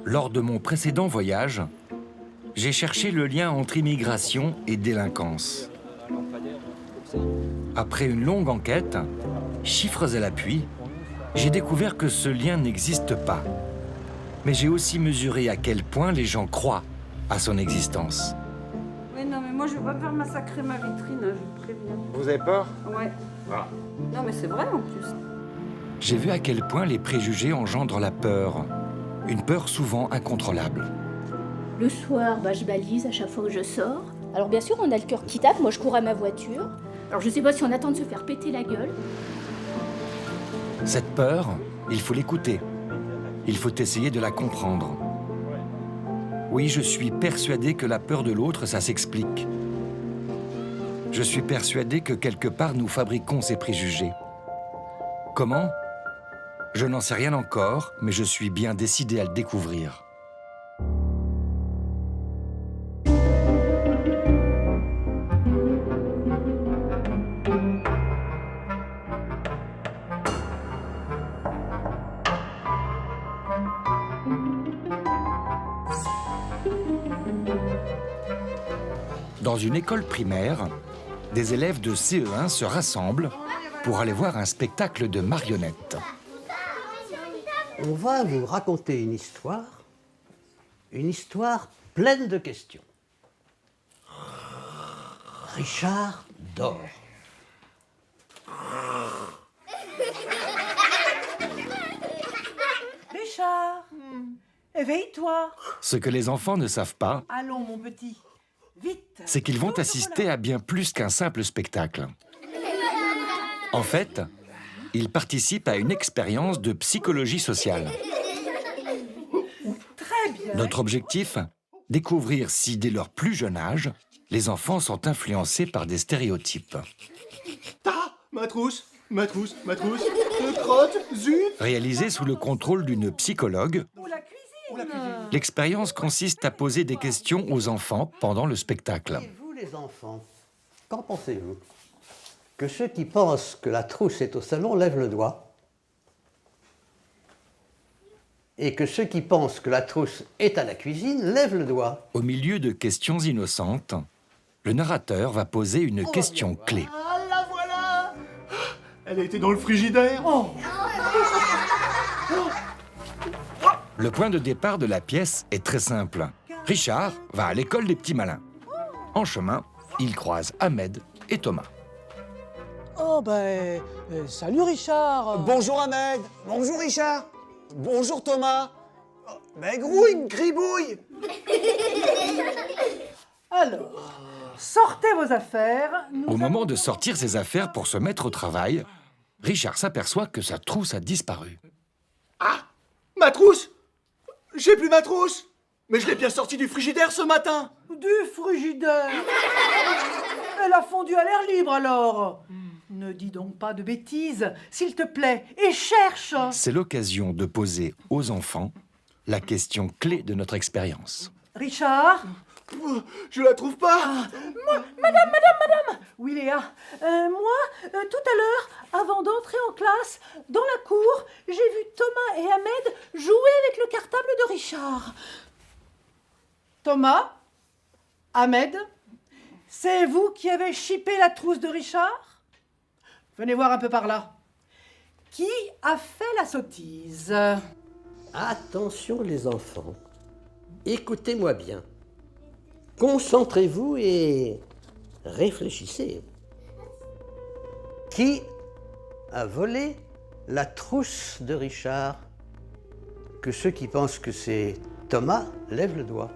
Lors de mon précédent voyage, j'ai cherché le lien entre immigration et délinquance. Après une longue enquête, chiffres à l'appui, j'ai découvert que ce lien n'existe pas. Mais j'ai aussi mesuré à quel point les gens croient à son existence. Oui, non, mais moi, je vais pas me faire massacrer ma vitrine, je vous préviens. Vous avez peur? Ouais. Ah. Non, mais c'est vrai, en plus. J'ai vu à quel point les préjugés engendrent la peur. Une peur souvent incontrôlable. Le soir, je balise à chaque fois que je sors. Alors bien sûr, on a le cœur qui tape, moi je cours à ma voiture. Alors je sais pas si on attend de se faire péter la gueule. Cette peur, il faut l'écouter. Il faut essayer de la comprendre. Oui, je suis persuadé que la peur de l'autre, ça s'explique. Je suis persuadé que quelque part, nous fabriquons ces préjugés. Comment? Je n'en sais rien encore, mais je suis bien décidé à le découvrir. Dans une école primaire, des élèves de CE1 se rassemblent pour aller voir un spectacle de marionnettes. On va vous raconter une histoire pleine de questions. Richard dort. Richard, éveille-toi. Ce que les enfants ne savent pas, Allons, mon petit, vite. c'est qu'ils vont assister à bien plus qu'un simple spectacle. En fait, ils participent à une expérience de psychologie sociale. Très bien. Notre objectif, découvrir si, dès leur plus jeune âge, les enfants sont influencés par des stéréotypes. Ah, ma trousse, crotte, zut. Réalisé sous le contrôle d'une psychologue, Ou la cuisine. l'expérience consiste à poser des questions aux enfants pendant le spectacle. Et vous, les enfants, qu'en pensez-vous? Que ceux qui pensent que la trousse est au salon lèvent le doigt. Et que ceux qui pensent que la trousse est à la cuisine lèvent le doigt. Au milieu de questions innocentes, le narrateur va poser une question clé. Ah, la voilà. Elle a été dans le frigidaire. Oh, Le point de départ de la pièce est très simple. Richard va à l'école des petits malins. En chemin, il croise Ahmed et Thomas. salut Richard. Bonjour Ahmed. Bonjour Richard. Bonjour Thomas. Mais grouille, gribouille. Alors, sortez vos affaires. Au moment de sortir ses affaires pour se mettre au travail, Richard s'aperçoit que sa trousse a disparu. Ah, ma trousse. J'ai plus ma trousse. Mais je l'ai bien sortie du frigidaire ce matin. Du frigidaire. Elle a fondu à l'air libre alors. Ne dis donc pas de bêtises, s'il te plaît, et cherche. C'est l'occasion de poser aux enfants la question clé de notre expérience. Richard. Je la trouve pas. Madame. Oui, Léa. Tout à l'heure, avant d'entrer en classe, dans la cour, j'ai vu Thomas et Ahmed jouer avec le cartable de Richard. Thomas, Ahmed, c'est vous qui avez chippé la trousse de Richard? Venez voir un peu par là. Qui a fait la sottise? Attention les enfants, écoutez-moi bien. Concentrez-vous et réfléchissez. Qui a volé la trousse de Richard? Que ceux qui pensent que c'est Thomas lèvent le doigt.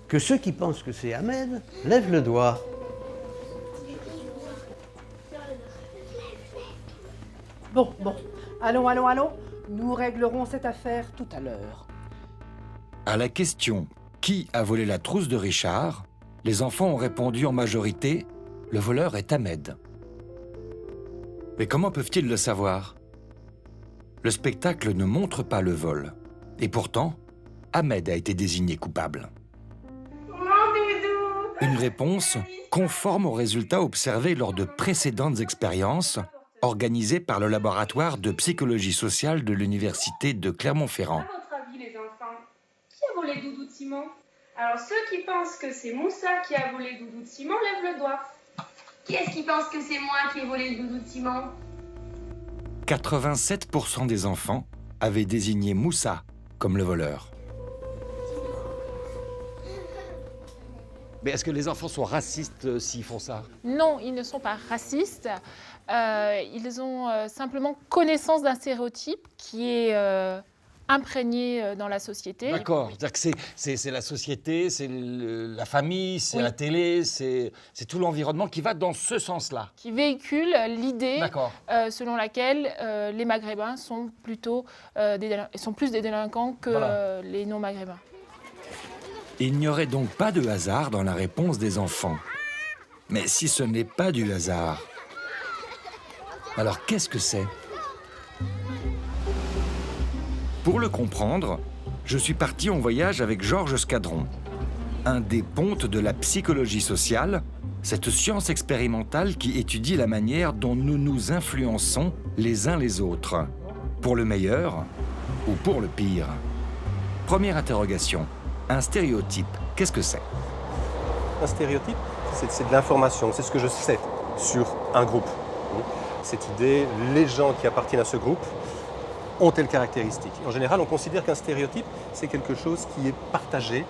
Que ceux qui pensent que c'est Ahmed lèvent le doigt. Bon. Allons. Nous réglerons cette affaire tout à l'heure. À la question « Qui a volé la trousse de Richard ?», les enfants ont répondu en majorité « Le voleur est Ahmed ». Mais comment peuvent-ils le savoir? Le spectacle ne montre pas le vol. Et pourtant, Ahmed a été désigné coupable. Une réponse conforme aux résultats observés lors de précédentes expériences organisé par le laboratoire de psychologie sociale de l'université de Clermont-Ferrand. À votre avis, les enfants, qui a volé Doudou de Simon? Alors, ceux qui pensent que c'est Moussa qui a volé Doudou de Simon, lèvent le doigt. Qui est-ce qui pense que c'est moi qui ai volé le Doudou de Simon? 87% des enfants avaient désigné Moussa comme le voleur. Mais est-ce que les enfants sont racistes s'ils font ça? Non, ils ne sont pas racistes. Ils ont simplement connaissance d'un stéréotype qui est imprégné dans la société. D'accord, c'est-à-dire que c'est la société, c'est la famille, c'est la télé, c'est tout l'environnement qui va dans ce sens-là. Qui véhicule l'idée selon laquelle les Maghrébins sont plutôt plus des délinquants que les non-Maghrébins. Il n'y aurait donc pas de hasard dans la réponse des enfants. Mais si ce n'est pas du hasard, alors qu'est-ce que c'est? Pour le comprendre, je suis parti en voyage avec Georges Scadron, un des pontes de la psychologie sociale, cette science expérimentale qui étudie la manière dont nous nous influençons les uns les autres, pour le meilleur ou pour le pire. Première interrogation. Un stéréotype, qu'est-ce que c'est? Un stéréotype, c'est de l'information, c'est ce que je sais sur un groupe. Cette idée, les gens qui appartiennent à ce groupe ont telle caractéristique. En général, on considère qu'un stéréotype, c'est quelque chose qui est partagé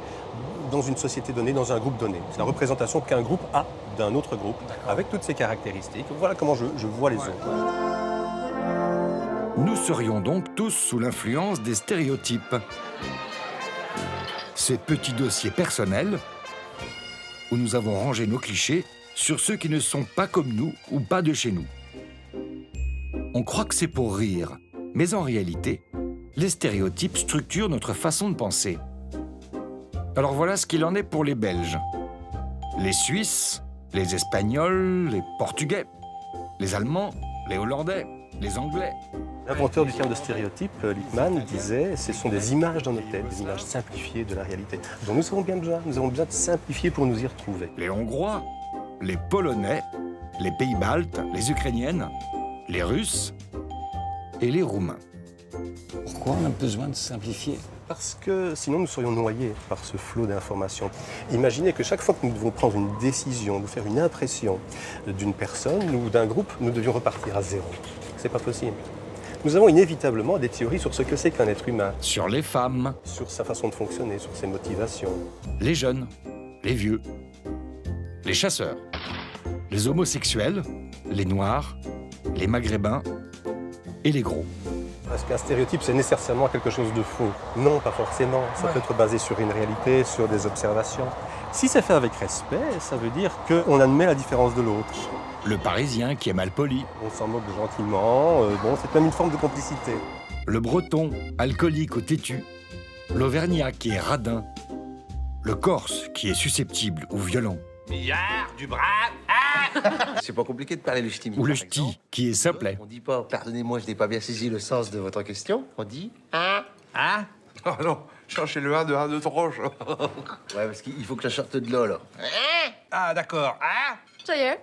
dans une société donnée, dans un groupe donné. C'est la représentation qu'un groupe a d'un autre groupe, avec toutes ses caractéristiques. Voilà comment je vois les autres. Nous serions donc tous sous l'influence des stéréotypes. Ces petits dossiers personnels où nous avons rangé nos clichés sur ceux qui ne sont pas comme nous ou pas de chez nous. On croit que c'est pour rire, mais en réalité, les stéréotypes structurent notre façon de penser. Alors voilà ce qu'il en est pour les Belges, les Suisses, les Espagnols, les Portugais, les Allemands, les Hollandais, les Anglais. L'inventeur du terme de stéréotype, Lippmann, disait ce sont des images dans nos têtes, des images simplifiées de la réalité. Donc nous avons besoin de simplifier pour nous y retrouver. Les Hongrois, les Polonais, les Pays baltes, les Ukrainiennes, les Russes et les Roumains. Pourquoi on a besoin de simplifier? Parce que sinon nous serions noyés par ce flot d'informations. Imaginez que chaque fois que nous devons prendre une décision, nous faire une impression d'une personne ou d'un groupe, nous devions repartir à zéro. C'est pas possible. Nous avons inévitablement des théories sur ce que c'est qu'un être humain. Sur les femmes. Sur sa façon de fonctionner, sur ses motivations. Les jeunes, les vieux, les chasseurs, les homosexuels, les noirs, les maghrébins et les gros. Est-ce qu'un stéréotype, c'est nécessairement quelque chose de faux? Non, pas forcément. Ça peut être basé sur une réalité, sur des observations. Si c'est fait avec respect, ça veut dire qu'on admet la différence de l'autre. Le Parisien qui est mal poli. On s'en moque gentiment, c'est même une forme de complicité. Le Breton, alcoolique ou têtu. L'Auvergnat qui est radin. Le Corse qui est susceptible ou violent. Billard, du bras, C'est pas compliqué de parler le ch'ti. Ou le ch'ti qui est simplet. On dit pas, pardonnez-moi, je n'ai pas bien saisi le sens de votre question. On dit Oh non, cherchez le 1 de 1 de tronche. Ouais, parce qu'il faut que ça sorte de là. Ah, d'accord. Ça y est,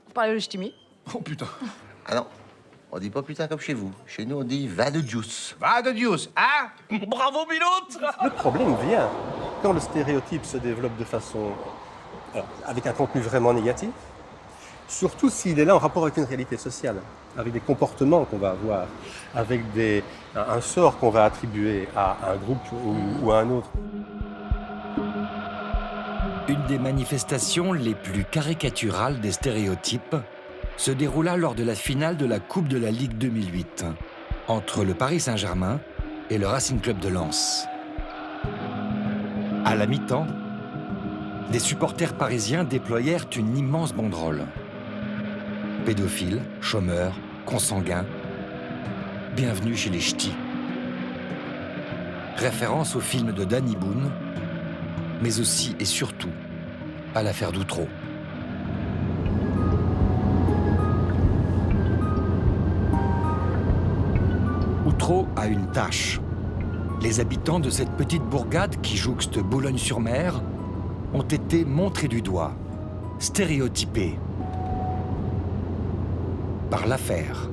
on parlait le ch'timi. Oh putain. Ah non, on dit pas putain comme chez vous. Chez nous, on dit va de juice. Va de Dios, Bravo, Biloute. Le problème vient quand le stéréotype se développe de façon... avec un contenu vraiment négatif, surtout s'il est là en rapport avec une réalité sociale, avec des comportements qu'on va avoir, avec un sort qu'on va attribuer à un groupe ou à un autre. Une des manifestations les plus caricaturales des stéréotypes se déroula lors de la finale de la Coupe de la Ligue 2008, entre le Paris Saint-Germain et le Racing Club de Lens. À la mi-temps, des supporters parisiens déployèrent une immense banderole. Pédophiles, chômeurs, consanguins, bienvenue chez les ch'tis. Référence au film de Danny Boone, mais aussi et surtout à l'affaire d'Outreau. Outreau a une tâche. Les habitants de cette petite bourgade qui jouxte Boulogne-sur-Mer ont été montrés du doigt, stéréotypés. par l'affaire.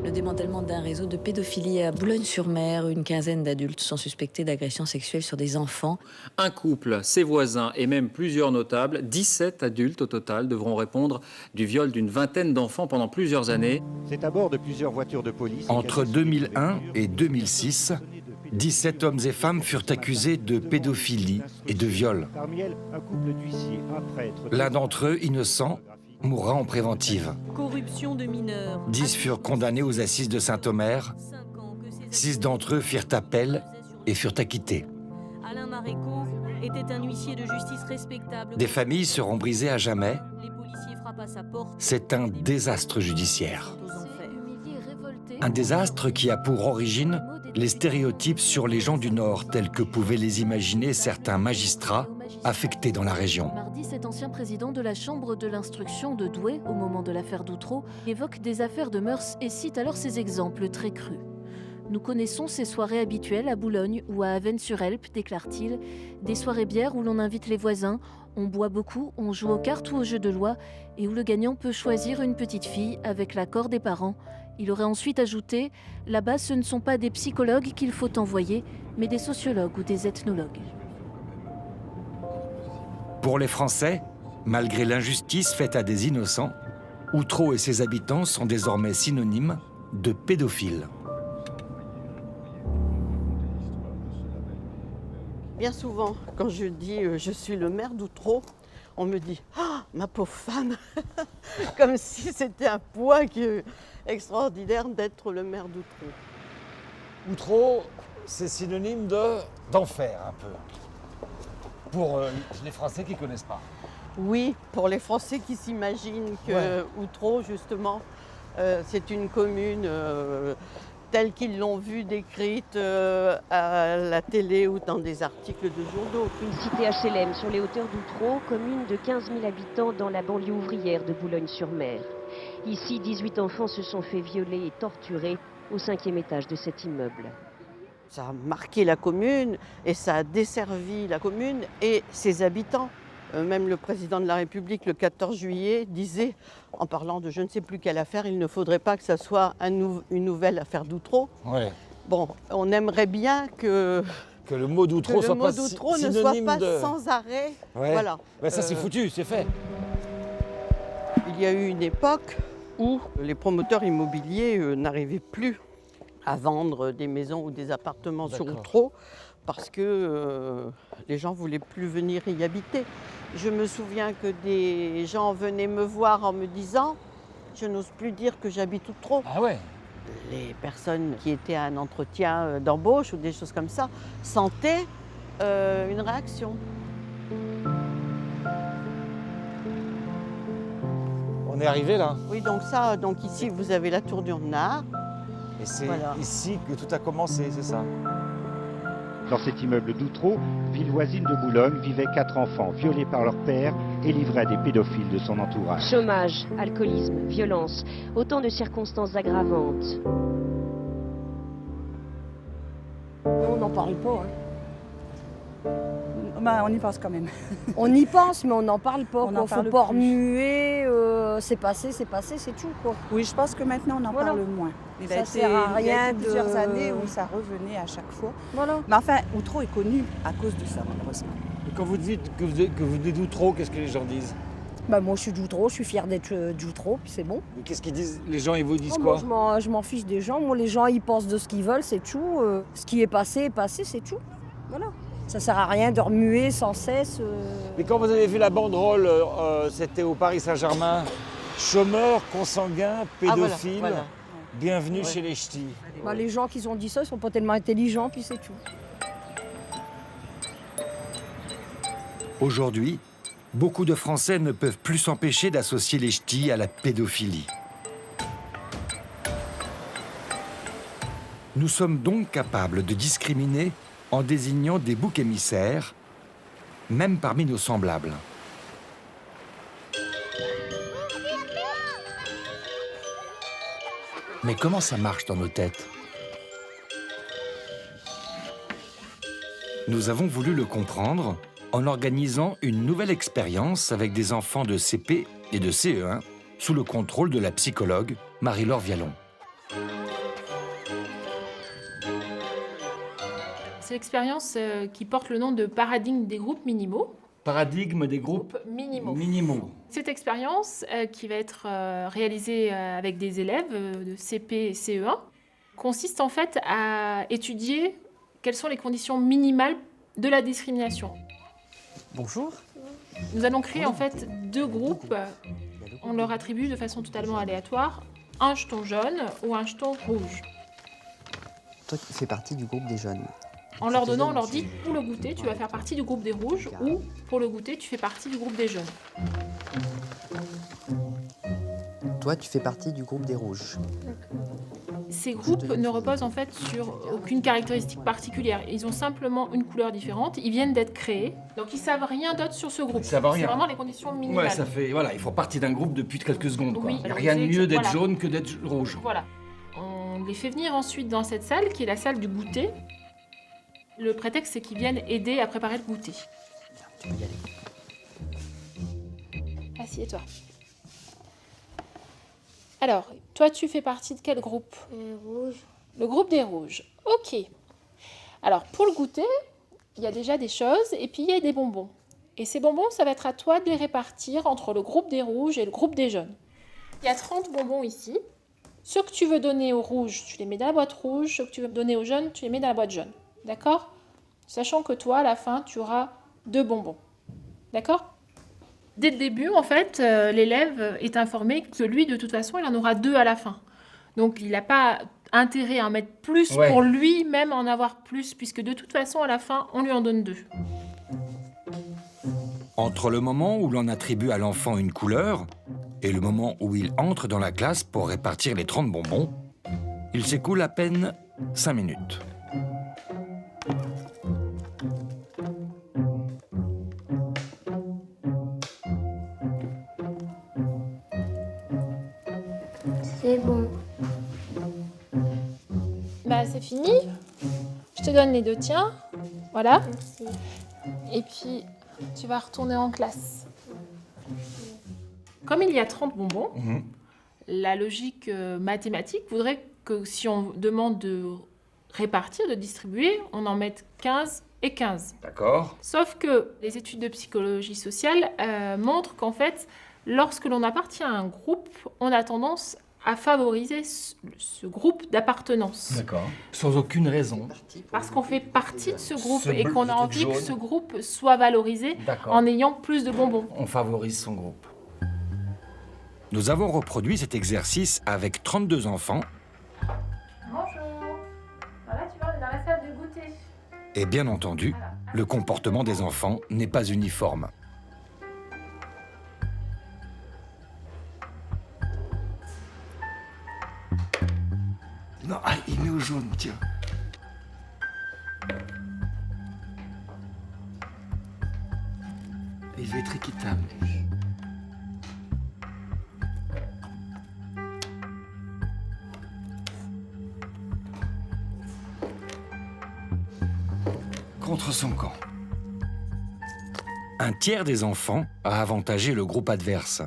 Le démantèlement d'un réseau de pédophilie à Boulogne-sur-Mer. Une quinzaine d'adultes sont suspectés d'agressions sexuelles sur des enfants. Un couple, ses voisins et même plusieurs notables, 17 adultes au total, devront répondre du viol d'une vingtaine d'enfants pendant plusieurs années. C'est à bord de plusieurs voitures de police. Entre 2001 et 2006, 17 hommes et femmes furent accusés de pédophilie et de viol. Parmi elles, un couple d'huissiers, un prêtre. L'un d'entre eux, innocent, mourra en préventive. Corruption de mineurs. 10 furent condamnés aux assises de Saint-Omer. 6 d'entre eux firent appel et furent acquittés. Alain Maréco était un huissier de justice respectable. Des familles seront brisées à jamais. Les policiers frappent à sa porte. C'est un désastre judiciaire. Un désastre qui a pour origine les stéréotypes sur les gens du Nord, tels que pouvaient les imaginer certains magistrats affectés dans la région. Mardi, cet ancien président de la chambre de l'instruction de Douai, au moment de l'affaire d'Outreau, évoque des affaires de mœurs et cite alors ces exemples très crus. Nous connaissons ces soirées habituelles à Boulogne ou à Avesnes-sur-Helpe, déclare-t-il, des soirées bières où l'on invite les voisins, on boit beaucoup, on joue aux cartes ou aux jeux de loi et où le gagnant peut choisir une petite fille avec l'accord des parents. Il aurait ensuite ajouté « Là-bas, ce ne sont pas des psychologues qu'il faut envoyer, mais des sociologues ou des ethnologues. » Pour les Français, malgré l'injustice faite à des innocents, Outreau et ses habitants sont désormais synonymes de pédophiles. Bien souvent, quand je dis je suis le maire d'Outreau, on me dit « Ah, ma pauvre femme !» Comme si c'était un poids extraordinaire d'être le maire d'Outreau. Outreau, c'est synonyme d'enfer un peu. Pour les Français qui ne connaissent pas. Oui, pour les Français qui s'imaginent que Outreau, justement, c'est une commune telle qu'ils l'ont vue décrite à la télé ou dans des articles de journaux. Une cité HLM sur les hauteurs d'Outreau, commune de 15 000 habitants dans la banlieue ouvrière de Boulogne-sur-Mer. Ici, 18 enfants se sont fait violer et torturer au 5e étage de cet immeuble. Ça a marqué la commune et ça a desservi la commune et ses habitants. Même le président de la République, le 14 juillet, disait, en parlant de je ne sais plus quelle affaire, il ne faudrait pas que ça soit une nouvelle affaire d'Outreau. Ouais. Bon, on aimerait bien que le mot d'Outreau ne soit pas sans arrêt. Ouais. Voilà. Ben ça, c'est foutu, c'est fait. Il y a eu une époque où les promoteurs immobiliers n'arrivaient plus à vendre des maisons ou des appartements sur Outreau parce que les gens ne voulaient plus venir y habiter. Je me souviens que des gens venaient me voir en me disant « je n'ose plus dire que j'habite Outreau ». Ah ouais. Les personnes qui étaient à un entretien d'embauche ou des choses comme ça sentaient une réaction. On est arrivé là. Oui, donc ici vous avez la tour du renard. Et c'est ici que tout a commencé, c'est ça? Dans cet immeuble d'Outreau, ville voisine de Boulogne, vivaient 4 enfants violés par leur père et livrés à des pédophiles de son entourage. Chômage, alcoolisme, violence, autant de circonstances aggravantes. On n'en parle pas. Bah, on y pense quand même. On y pense, mais on n'en parle pas. Il ne faut pas plus. remuer, c'est passé, c'est tout. Quoi. Oui, je pense que maintenant on en parle moins. Il a été plusieurs années où ça revenait à chaque fois. Voilà. Mais enfin, Outreau est connu à cause de ça, malheureusement. Et quand vous dites que vous venez d'Outreau, qu'est-ce que les gens disent? Bah, moi, je suis d'Outreau, je suis fière d'être d'Outreau, puis c'est bon. Mais qu'est-ce qu'ils disent? Les gens, ils vous disent quoi? Moi, je m'en fiche des gens. Moi, les gens, ils pensent de ce qu'ils veulent, c'est tout. Ce qui est passé, c'est tout. Voilà. Ça sert à rien de remuer sans cesse. Mais quand vous avez vu la banderole, c'était au Paris Saint-Germain, chômeurs, consanguins, pédophiles, voilà. Bienvenue chez les ch'tis. Bah, les gens qui ont dit ça, ils sont pas tellement intelligents, puis c'est tout. Aujourd'hui, beaucoup de Français ne peuvent plus s'empêcher d'associer les ch'tis à la pédophilie. Nous sommes donc capables de discriminer en désignant des boucs émissaires, même parmi nos semblables. Mais comment ça marche dans nos têtes? Nous avons voulu le comprendre en organisant une nouvelle expérience avec des enfants de CP et de CE1 sous le contrôle de la psychologue Marie-Laure Vialon. C'est l'expérience qui porte le nom de paradigme des groupes minimaux. Paradigme des groupes minimaux. Cette expérience, qui va être réalisée avec des élèves de CP et CE1, consiste en fait à étudier quelles sont les conditions minimales de la discrimination. Bonjour. Nous allons créer en fait 2 groupes. On leur attribue de façon totalement aléatoire un jeton jaune ou un jeton rouge. Toi, tu fais partie du groupe des jeunes. En leur donnant, on leur dit pour le goûter, tu vas faire partie du groupe des rouges ou pour le goûter, tu fais partie du groupe des jaunes. Toi, tu fais partie du groupe des rouges. Ces groupes ne reposent en fait sur aucune caractéristique particulière. Ils ont simplement une couleur différente. Ils viennent d'être créés. Donc ils savent rien d'autre sur ce groupe. Ça va rien. C'est vraiment les conditions minimales. Ouais, ça fait, voilà, ils font partie d'un groupe depuis quelques secondes. Quoi. Oui, Il n'y a rien de mieux d'être voilà. jaune que d'être rouge. Voilà. On les fait venir ensuite dans cette salle qui est la salle du goûter. Le prétexte, c'est qu'ils viennent aider à préparer le goûter. Tu peux y aller. Assieds-toi. Alors, toi, tu fais partie de quel groupe? Rouge. Le groupe des rouges. Ok. Alors, pour le goûter, il y a déjà des choses et puis il y a des bonbons. Et ces bonbons, ça va être à toi de les répartir entre le groupe des rouges et le groupe des jaunes. Il y a 30 bonbons ici. Ceux que tu veux donner aux rouges, tu les mets dans la boîte rouge. Ceux que tu veux donner aux jaunes, tu les mets dans la boîte jaune. D'accord? Sachant que toi, à la fin, tu auras 2 bonbons. D'accord? Dès le début, en fait, l'élève est informé que lui, de toute façon, il en aura 2 à la fin. Donc, il n'a pas intérêt à en mettre plus pour lui-même en avoir plus, puisque de toute façon, à la fin, on lui en donne 2. Entre le moment où l'on attribue à l'enfant une couleur et le moment où il entre dans la classe pour répartir les 30 bonbons, il s'écoule à peine 5 minutes. C'est bon. Bah, c'est fini. Je te donne les 2 tiens. Voilà. Merci. Et puis, tu vas retourner en classe. Comme il y a 30 bonbons, la logique mathématique voudrait que si on demande de répartir, de distribuer, on en mette 15 et 15. D'accord. Sauf que les études de psychologie sociale montrent qu'en fait, lorsque l'on appartient à un groupe, on a tendance à favoriser ce groupe d'appartenance. D'accord. Sans aucune raison. Parce qu'on fait partie de ce groupe Ce et bleu, qu'on a ce truc envie que jaune. ce groupe soit valorisé D'accord. en ayant plus de bonbons. On favorise son groupe. Nous avons reproduit cet exercice avec 32 enfants Bonjour. Voilà, tu vois, on est dans la salle de goûter. et bien entendu, le comportement des enfants n'est pas uniforme. Non, ah, il met au jaune, tiens. Il veut être équitable. Contre son camp. Un tiers des enfants a avantagé le groupe adverse.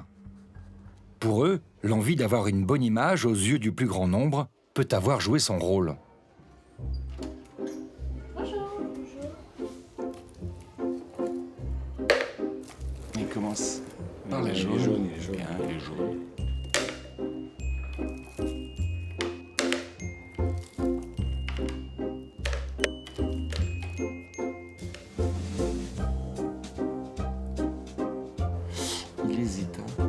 Pour eux, l'envie d'avoir une bonne image aux yeux du plus grand nombre peut avoir joué son rôle. Il commence par Ouais, les il est jaunes. jaune, il est jaune. Bien, il est jaune. Il hésite. Hein.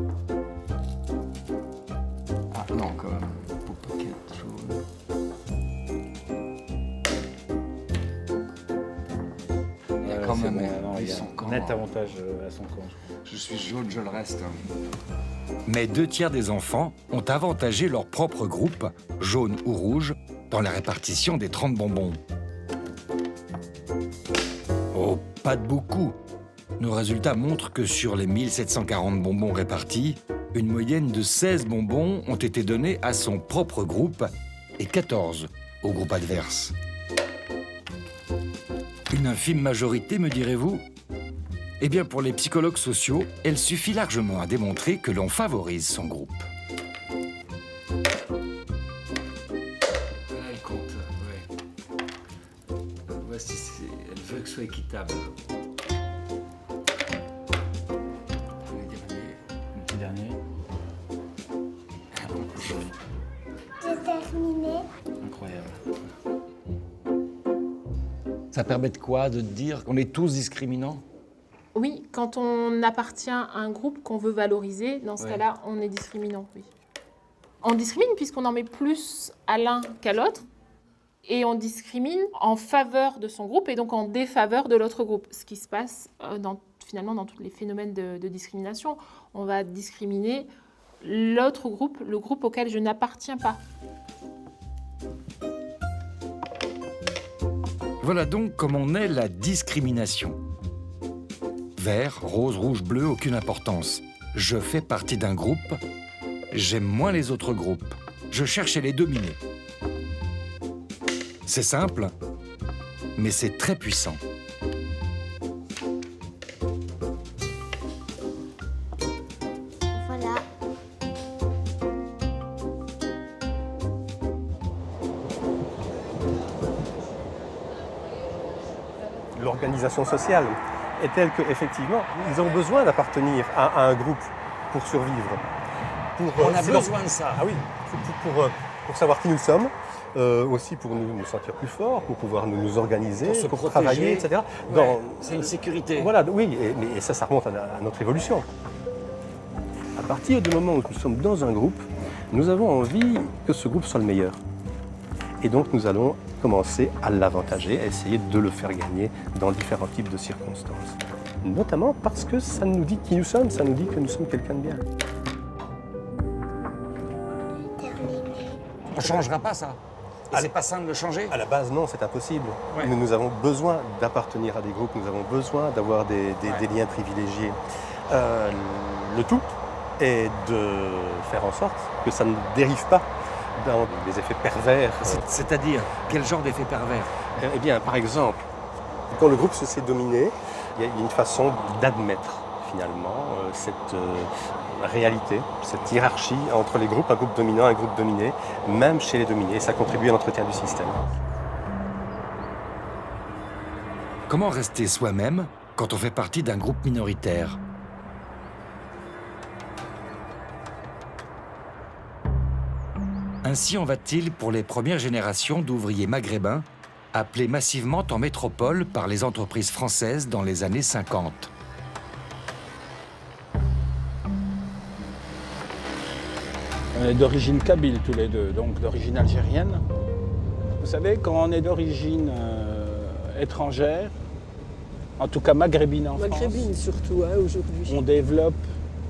Ah non, quand même. Pour paquet jaune. Il y a quand C'est même bon, eu il y a son camp. un net avantage à son camp. Je suis jaune, je le reste. Mais 2 tiers des enfants ont avantagé leur propre groupe, jaune ou rouge, dans la répartition des 30 bonbons. Oh, pas de beaucoup. Nos résultats montrent que sur les 1740 bonbons répartis, une moyenne de 16 bonbons ont été donnés à son propre groupe et 14 au groupe adverse. Une infime majorité, me direz-vous ? Eh bien, pour les psychologues sociaux, elle suffit largement à démontrer que l'on favorise son groupe. soit équitable. Le petit dernier. J'ai terminé. Incroyable. Ça permet de quoi? De dire qu'on est tous discriminants? Oui, quand on appartient à un groupe qu'on veut valoriser, dans ce cas-là, on est discriminant, oui. On discrimine puisqu'on en met plus à l'un qu'à l'autre, et on discrimine en faveur de son groupe et donc en défaveur de l'autre groupe. Ce qui se passe finalement dans tous les phénomènes de discrimination. On va discriminer l'autre groupe, le groupe auquel je n'appartiens pas. Voilà donc comment naît la discrimination. Vert, rose, rouge, bleu, aucune importance. Je fais partie d'un groupe, j'aime moins les autres groupes. Je cherche à les dominer. C'est simple, mais c'est très puissant. Voilà. L'organisation sociale est telle qu'effectivement, ils ont besoin d'appartenir à un groupe pour survivre. On a besoin de ça. Ah oui, pour savoir qui nous sommes, aussi pour nous sentir plus forts, pour pouvoir nous organiser, Pour se pour protéger. travailler, etc. Ouais, c'est une sécurité. Voilà, oui, mais ça remonte à notre évolution. À partir du moment où nous sommes dans un groupe, nous avons envie que ce groupe soit le meilleur. Et donc nous allons commencer à l'avantager, à essayer de le faire gagner dans différents types de circonstances. Notamment parce que ça nous dit qui nous sommes, ça nous dit que nous sommes quelqu'un de bien. On ne changera pas ça. Et c'est pas sain de le changer? À la base, non, c'est impossible. Ouais. Nous avons besoin d'appartenir à des groupes, nous avons besoin d'avoir des liens privilégiés. Le tout est de faire en sorte que ça ne dérive pas dans des effets pervers. C'est-à-dire, quel genre d'effet pervers? Eh bien, par exemple, quand le groupe se sait dominer, il y a une façon d'admettre finalement cette réalité, cette hiérarchie entre les groupes, un groupe dominant, un groupe dominé, même chez les dominés, et ça contribue à l'entretien du système. Comment rester soi-même quand on fait partie d'un groupe minoritaire? Ainsi en va-t-il pour les premières générations d'ouvriers maghrébins, appelés massivement en métropole par les entreprises françaises dans les années 50. On est d'origine kabyle tous les deux, donc d'origine algérienne. Vous savez, quand on est d'origine étrangère, en tout cas maghrébine en Maghrébine France, surtout, hein, aujourd'hui. on développe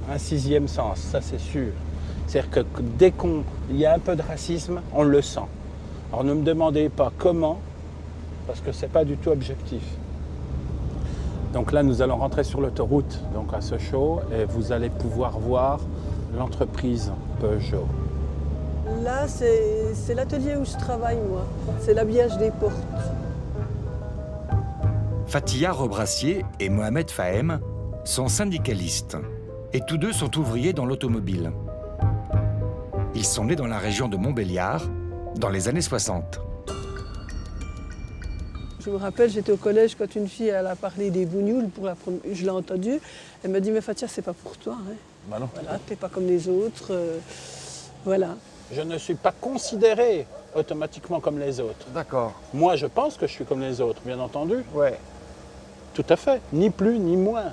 un sixième sens, ça c'est sûr. C'est-à-dire que dès qu'il y a un peu de racisme, on le sent. Alors ne me demandez pas comment, parce que ce n'est pas du tout objectif. Donc là, nous allons rentrer sur l'autoroute, donc à Sochaux, et vous allez pouvoir voir l'entreprise Peugeot. Là, c'est l'atelier où je travaille, moi. C'est l'habillage des portes. Fatia Rebrassier et Mohamed Fahem sont syndicalistes et tous deux sont ouvriers dans l'automobile. Ils sont nés dans la région de Montbéliard dans les années 60. Je me rappelle, j'étais au collège quand une fille elle a parlé des bougnoules, je l'ai entendue. Elle m'a dit, mais Fatia, c'est pas pour toi. Hein. Bah non. Voilà, t'es pas comme les autres. Voilà. Je ne suis pas considéré automatiquement comme les autres. D'accord. Moi, je pense que je suis comme les autres, bien entendu. Ouais. Tout à fait. Ni plus, ni moins.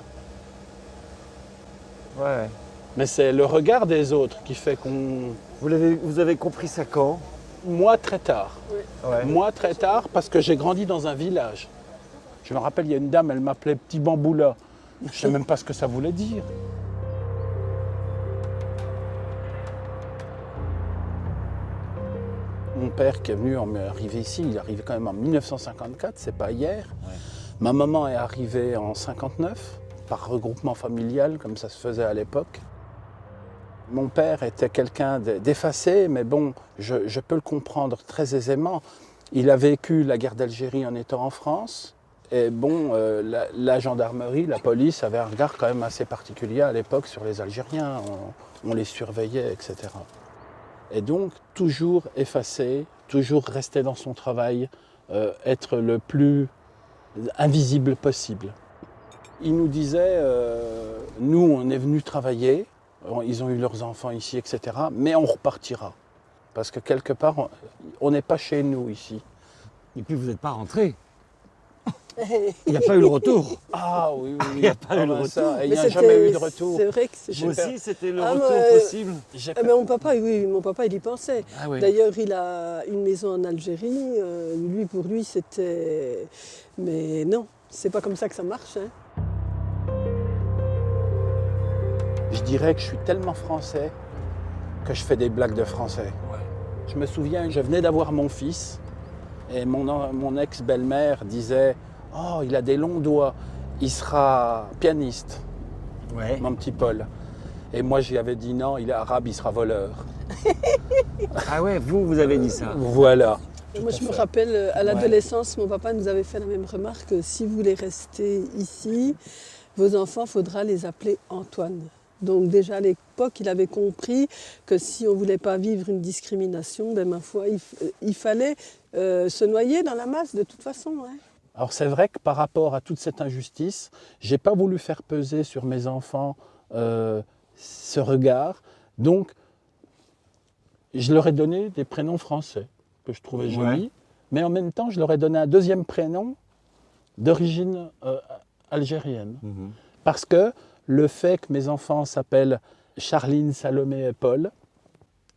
Ouais. Mais c'est le regard des autres qui fait qu'on... Vous avez compris ça quand? Moi, très tard. Oui. Ouais. Moi, très tard, parce que j'ai grandi dans un village. Je me rappelle, il y a une dame, elle m'appelait Petit Bamboula. Je ne sais même pas ce que ça voulait dire. Mon père qui est venu arrivé ici, il est arrivé quand même en 1954, c'est pas hier. Ouais. Ma maman est arrivée en 59, par regroupement familial, comme ça se faisait à l'époque. Mon père était quelqu'un d'effacé, mais bon, je peux le comprendre très aisément. Il a vécu la guerre d'Algérie en étant en France. Et bon, la gendarmerie, la police avait un regard quand même assez particulier à l'époque sur les Algériens. On les surveillait, etc. Et donc, toujours effacé, toujours rester dans son travail, être le plus invisible possible. Ils nous disaient, nous on est venus travailler, ils ont eu leurs enfants ici, etc., mais on repartira. Parce que quelque part, on n'est pas chez nous ici. Et puis vous n'êtes pas rentrés. Il n'y a pas eu le retour. Ah oui, oui. Il n'y a pas eu le ben retour. ça, il n'y a jamais eu de retour. C'est vrai que c'est Moi aussi, c'était le Ah, retour mais- possible. Mais mon papa, oui, mon papa, il y pensait. Ah oui. D'ailleurs, il a une maison en Algérie. Pour lui, c'était... Mais non, c'est pas comme ça que ça marche. Hein. Je dirais que je suis tellement français que je fais des blagues de français. Je me souviens, je venais d'avoir mon fils et mon ex-belle-mère disait « Oh, il a des longs doigts, il sera pianiste, mon petit Paul. » Et moi, j'y avais dit « Non, il est arabe, il sera voleur. » Ah ouais, vous avez dit ça. Voilà. Moi, je me rappelle, à l'adolescence, mon papa nous avait fait la même remarque. Si vous voulez rester ici, vos enfants, il faudra les appeler Antoine. Donc déjà à l'époque, il avait compris que si on ne voulait pas vivre une discrimination, ben, ma foi, il fallait se noyer dans la masse de toute façon. Hein. Alors c'est vrai que par rapport à toute cette injustice, je n'ai pas voulu faire peser sur mes enfants ce regard. Donc, je leur ai donné des prénoms français que je trouvais jolis, mais en même temps, je leur ai donné un deuxième prénom d'origine algérienne. Parce que le fait que mes enfants s'appellent Charline, Salomé et Paul,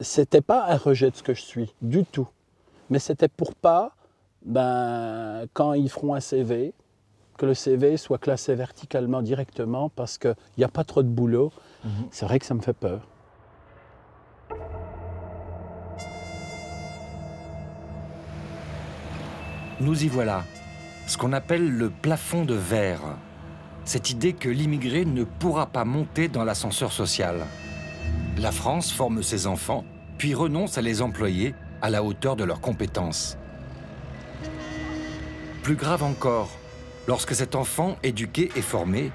c'était pas un rejet de ce que je suis, du tout. Mais c'était pour pas, quand ils feront un CV, que le CV soit classé verticalement directement parce qu'il n'y a pas trop de boulot. C'est vrai que ça me fait peur. Nous y voilà, ce qu'on appelle le plafond de verre. Cette idée que l'immigré ne pourra pas monter dans l'ascenseur social. La France forme ses enfants, puis renonce à les employer à la hauteur de leurs compétences. Plus grave encore, lorsque cet enfant, éduqué et formé,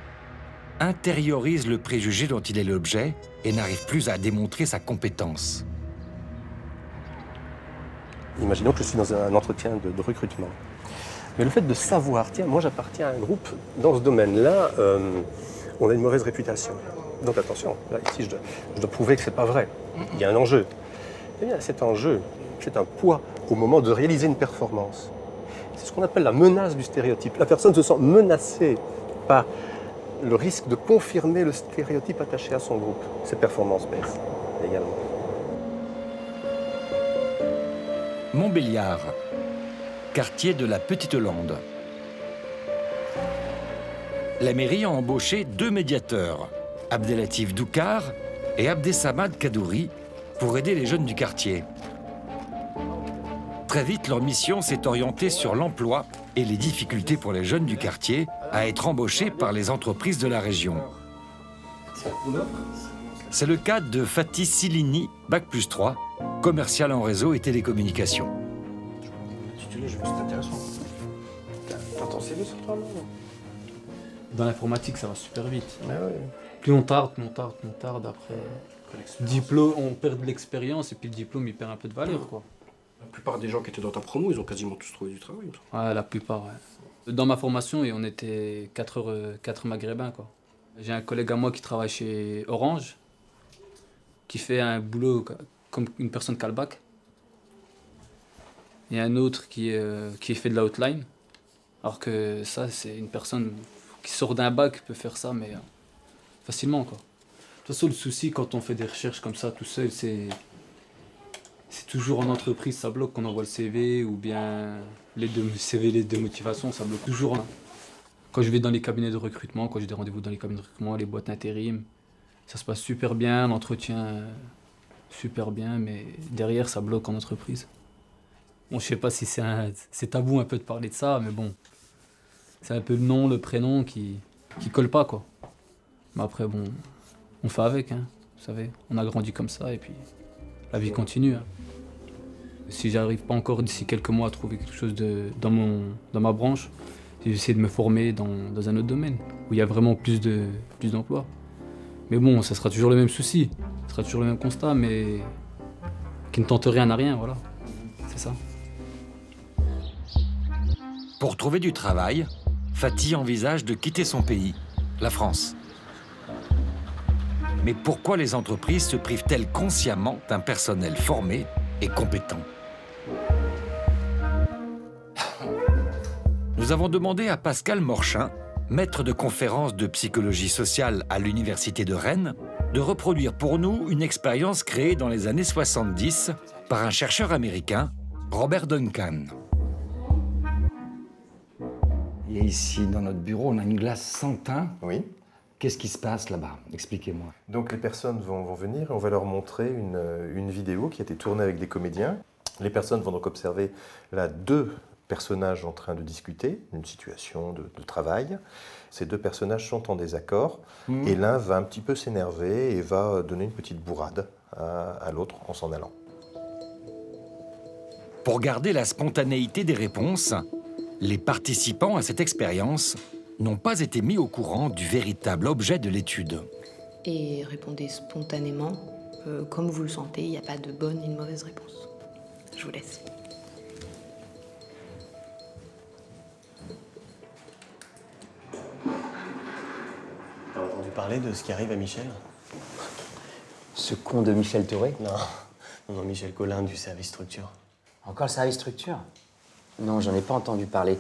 intériorise le préjugé dont il est l'objet et n'arrive plus à démontrer sa compétence. Imaginons que je suis dans un entretien de recrutement. Mais le fait de savoir, tiens, moi j'appartiens à un groupe dans ce domaine-là, on a une mauvaise réputation. Donc attention, là ici je dois prouver que c'est pas vrai. Il y a un enjeu. Eh bien cet enjeu, c'est un poids au moment de réaliser une performance. C'est ce qu'on appelle la menace du stéréotype. La personne se sent menacée par le risque de confirmer le stéréotype attaché à son groupe. Ses performances baissent également. Montbéliard, quartier de la Petite Hollande. La mairie a embauché 2 médiateurs, Abdelatif Doukar et Abdessamad Kadouri, pour aider les jeunes du quartier. Très vite, leur mission s'est orientée sur l'emploi et les difficultés pour les jeunes du quartier à être embauchés par les entreprises de la région. C'est le cas de Fatih Silini, Bac+3, commercial en réseau et télécommunications. Je veux, c'est intéressant. T'as ton CV sur toi, là? Dans l'informatique, ça va super vite. Ah ouais. Plus on tarde, après diplôme, on perd de l'expérience et puis le diplôme, il perd un peu de valeur, quoi. La plupart des gens qui étaient dans ta promo, ils ont quasiment tous trouvé du travail. Ouais, la plupart, ouais. Dans ma formation, on était 4 maghrébins, quoi. J'ai un collègue à moi qui travaille chez Orange, qui fait un boulot comme une personne qui a le bac. Il y a un autre qui fait de la hotline, alors que ça, c'est une personne qui sort d'un bac, peut faire ça, mais facilement, quoi. De toute façon, le souci, quand on fait des recherches comme ça, tout seul, c'est toujours en entreprise, ça bloque, qu'on envoie le CV, ou bien les CV, les deux motivations, ça bloque toujours. Hein. Quand je vais dans les cabinets de recrutement, quand j'ai des rendez-vous dans les cabinets de recrutement, les boîtes d'intérim, ça se passe super bien, l'entretien super bien, mais derrière, ça bloque en entreprise. Bon, je sais pas si c'est tabou un peu de parler de ça, mais bon, c'est un peu le nom, le prénom qui colle pas, quoi. Mais après, bon, on fait avec, hein, vous savez, on a grandi comme ça, et puis la vie continue. Hein. Si j'arrive pas encore d'ici quelques mois à trouver quelque chose dans ma branche, j'essaie de me former dans un autre domaine, où il y a vraiment plus d'emplois. Mais bon, ça sera toujours le même souci, ça sera toujours le même constat, mais qui ne tente rien n'a rien, voilà, c'est ça. Pour trouver du travail, Fatih envisage de quitter son pays, la France. Mais pourquoi les entreprises se privent-elles consciemment d'un personnel formé et compétent? Nous avons demandé à Pascal Morchin, maître de conférences de psychologie sociale à l'Université de Rennes, de reproduire pour nous une expérience créée dans les années 70 par un chercheur américain, Robert Duncan. Et ici, dans notre bureau, on a une glace sans teint. Oui. Qu'est-ce qui se passe là-bas? Expliquez-moi. Donc les personnes vont venir et on va leur montrer une vidéo qui a été tournée avec des comédiens. Les personnes vont donc observer là 2 personnages en train de discuter, une situation de travail. Ces 2 personnages sont en désaccord et l'un va un petit peu s'énerver et va donner une petite bourrade à l'autre en s'en allant. Pour garder la spontanéité des réponses, les participants à cette expérience n'ont pas été mis au courant du véritable objet de l'étude. Et répondez spontanément, comme vous le sentez, il n'y a pas de bonne ni de mauvaise réponse. Je vous laisse. T'as entendu parler de ce qui arrive à Michel? Ce con de Michel Thoré? Non, Michel Collin du service structure. Encore le service structure? Non, j'en ai pas entendu parler.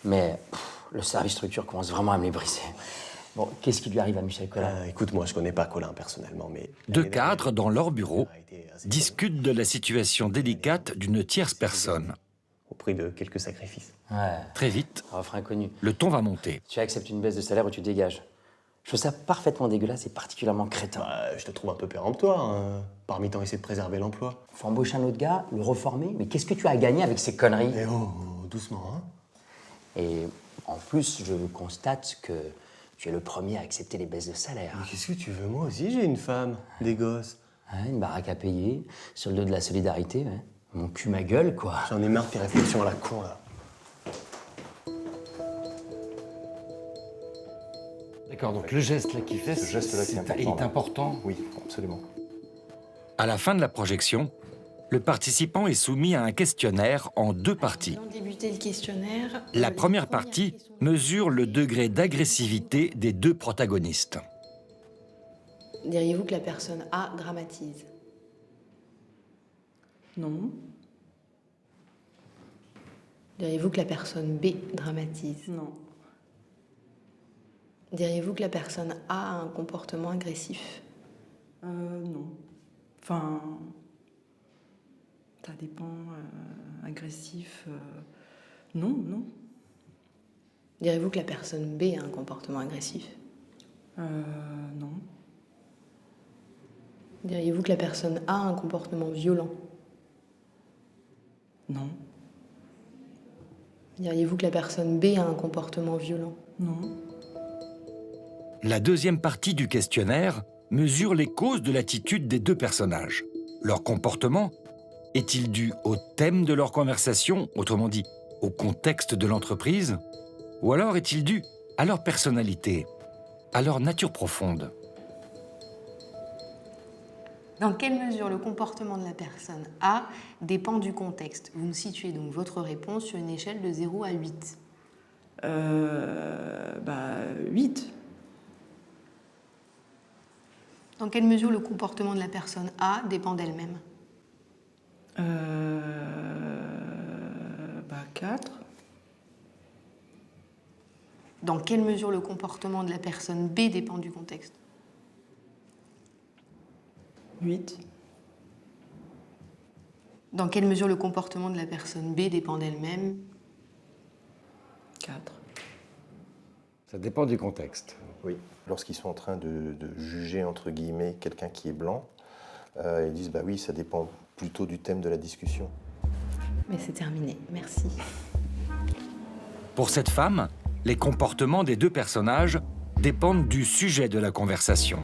Mais le service structure commence vraiment à me les briser. Bon, qu'est-ce qui lui arrive à Michel Collin? Écoute, moi, je connais pas Collin personnellement, mais... 2 cadres, dans leur bureau, discutent de la situation délicate d'une tierce personne. Au prix de quelques sacrifices. Ouais. Très vite, refrain connu. Le ton va monter. Tu acceptes une baisse de salaire ou tu dégages. Je trouve ça parfaitement dégueulasse et particulièrement crétin. Je te trouve un peu péremptoire, hein. Parmi tant essayer de préserver l'emploi. Faut embaucher un autre gars, le reformer, mais qu'est-ce que tu as à gagner avec ces conneries? Eh oh, doucement, hein. Et en plus, je constate que tu es le premier à accepter les baisses de salaire. Mais qu'est-ce que tu veux? Moi aussi, j'ai une femme, des gosses. Ouais, une baraque à payer, sur le dos de la solidarité, ouais. Mon cul, ma gueule, quoi. J'en ai marre de tes réflexions à la con, là. D'accord, donc le geste là qu'il fait, Ce geste-là qui est important. Oui, absolument. À la fin de la projection, le participant est soumis à un questionnaire en 2 parties. Avant de débuter le questionnaire... La première partie mesure le degré d'agressivité des 2 protagonistes. Diriez-vous que la personne A dramatise? Non. Diriez-vous que la personne B dramatise? Non. Diriez-vous que la personne A a un comportement agressif? Non. Enfin, ça dépend. Agressif, non. Diriez-vous que la personne B a un comportement agressif? Non. Diriez-vous que la personne A a un comportement violent? Non. Diriez-vous que la personne B a un comportement violent? Non. La deuxième partie du questionnaire mesure les causes de l'attitude des 2 personnages. Leur comportement est-il dû au thème de leur conversation, autrement dit, au contexte de l'entreprise? Ou alors est-il dû à leur personnalité, à leur nature profonde? Dans quelle mesure le comportement de la personne A dépend du contexte? Vous me situez donc votre réponse sur une échelle de 0 à 8. 8. Dans quelle mesure le comportement de la personne A dépend d'elle-même? 4. Dans quelle mesure le comportement de la personne B dépend du contexte? 8. Dans quelle mesure le comportement de la personne B dépend d'elle-même? 4. Ça dépend du contexte. Oui. Lorsqu'ils sont en train de juger, entre guillemets, quelqu'un qui est blanc, ils disent, bah oui, ça dépend plutôt du thème de la discussion. Mais c'est terminé, merci. Pour cette femme, les comportements des 2 personnages dépendent du sujet de la conversation.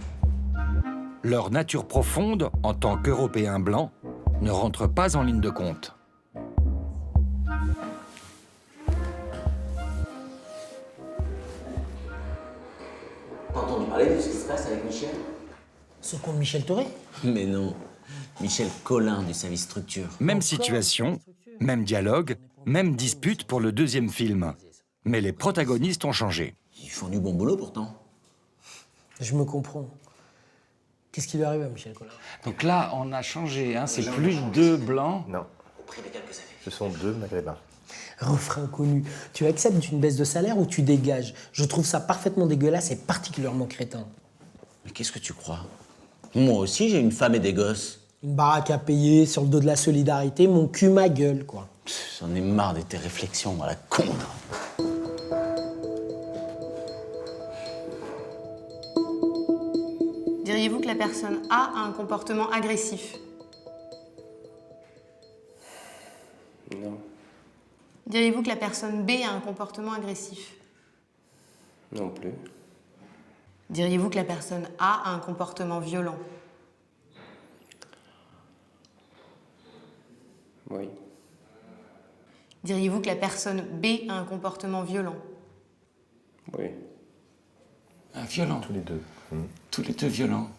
Leur nature profonde, en tant qu'Européens blancs, ne rentre pas en ligne de compte. T'as entendu parler de ce qui se passe avec Michel? Ce con de Michel Thoré? Mais non. Michel Collin du service structure. Même situation, même dialogue, même dispute pour le 2e film. Mais les protagonistes ont changé. Ils font du bon boulot pourtant. Je me comprends. Qu'est-ce qui lui arrive à Michel Collin? Donc là, on a changé, hein, c'est plus 2 blancs. Non. Ce sont 2 maghrébins. Refrain connu. Tu acceptes une baisse de salaire ou tu dégages? Je trouve ça parfaitement dégueulasse et particulièrement crétin. Mais qu'est-ce que tu crois? Moi aussi, j'ai une femme et des gosses. Une baraque à payer sur le dos de la solidarité, mon cul, ma gueule, quoi. J'en ai marre de tes réflexions à la con. Diriez-vous que la personne A a un comportement agressif? Non. Diriez-vous que la personne B a un comportement agressif? Non plus. Diriez-vous que la personne A a un comportement violent? Oui. Diriez-vous que la personne B a un comportement violent? Oui. Violent. Tous les 2. Tous les 2 violents.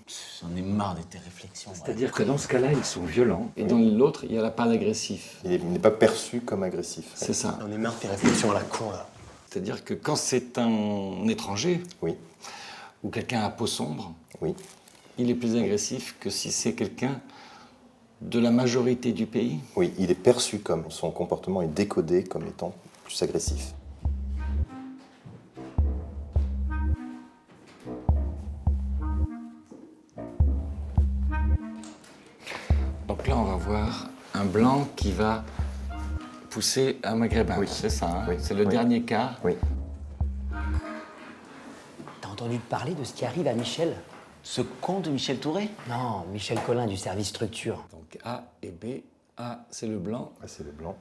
J'en ai marre de tes réflexions. C'est-à-dire que dans ce cas-là, ils sont violents. Et dans l'autre, il n'y a pas d'agressif. Il n'est pas perçu comme agressif. C'est ça. J'en ai marre de tes réflexions à la con, là. C'est-à-dire que quand c'est un étranger, oui, ou quelqu'un à peau sombre, oui, il est plus agressif que si c'est quelqu'un de la majorité du pays. Oui, il est perçu comme, son comportement est décodé comme étant plus agressif. Donc là, on va voir un blanc qui va pousser un maghrébin. Oui. C'est ça, hein? C'est le dernier cas. Oui. T'as entendu parler de ce qui arrive à Michel? Ce con de Michel Touré? Non, Michel Collin du service structure. Donc A et B. A, c'est le blanc. A, c'est le blanc.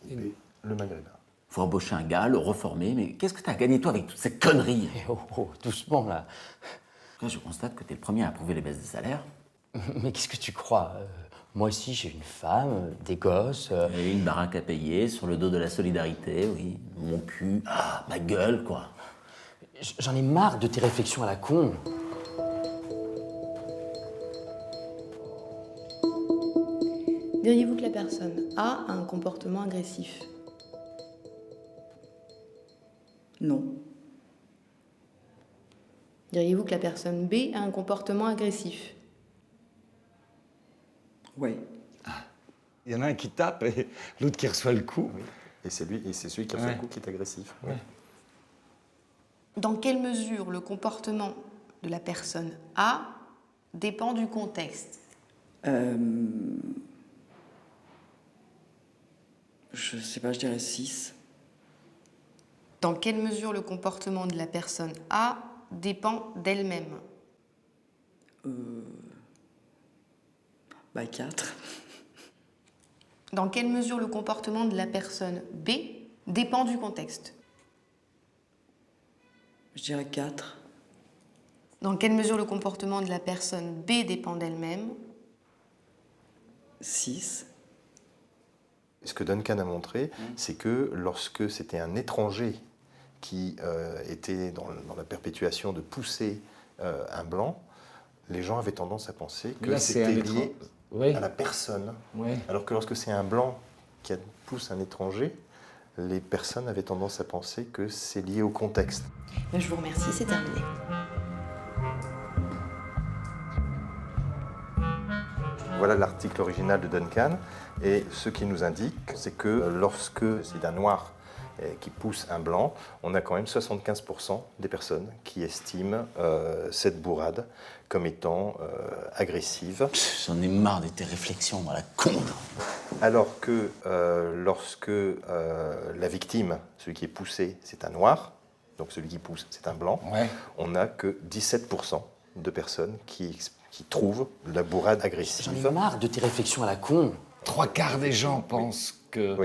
Et B, le maghrébin. Faut embaucher un gars, le reformer, mais qu'est-ce que t'as gagné toi avec toutes ces conneries? Oh, doucement là. Là, je constate que t'es le premier à approuver les baisses de salaire. Mais qu'est-ce que tu crois? Moi aussi, j'ai une femme, des gosses. Et une baraque à payer sur le dos de la solidarité, oui. Mon cul, ma gueule, quoi. J'en ai marre de tes réflexions à la con. Diriez-vous que la personne A a un comportement agressif? Non. Diriez-vous que la personne B a un comportement agressif? Oui. Il y en a un qui tape et l'autre qui reçoit le coup. Oui. Et c'est celui qui reçoit le coup qui est agressif. Oui. Dans quelle mesure le comportement de la personne A dépend du contexte? Je sais pas, je dirais 6. Dans quelle mesure le comportement de la personne A dépend d'elle-même? 4. Dans quelle mesure le comportement de la personne B dépend du contexte? Je dirais 4. Dans quelle mesure le comportement de la personne B dépend d'elle-même? 6. Ce que Duncan a montré, c'est que lorsque c'était un étranger qui était dans la perpétuation de pousser un blanc, les gens avaient tendance à penser que c'était lié à la personne. Oui. Alors que lorsque c'est un blanc qui pousse un étranger, les personnes avaient tendance à penser que c'est lié au contexte. Je vous remercie, c'est terminé. Voilà l'article original de Duncan, et ce qui nous indique, c'est que lorsque c'est un noir qui pousse un blanc, on a quand même 75% des personnes qui estiment cette bourrade comme étant agressive. J'en ai marre de tes réflexions à la con. Alors que lorsque la victime, celui qui est poussé, c'est un noir, donc celui qui pousse, c'est un blanc, on n'a que 17% de personnes qui trouvent la bourrade agressive. J'en ai marre de tes réflexions à la con. 3/4 des gens pensent que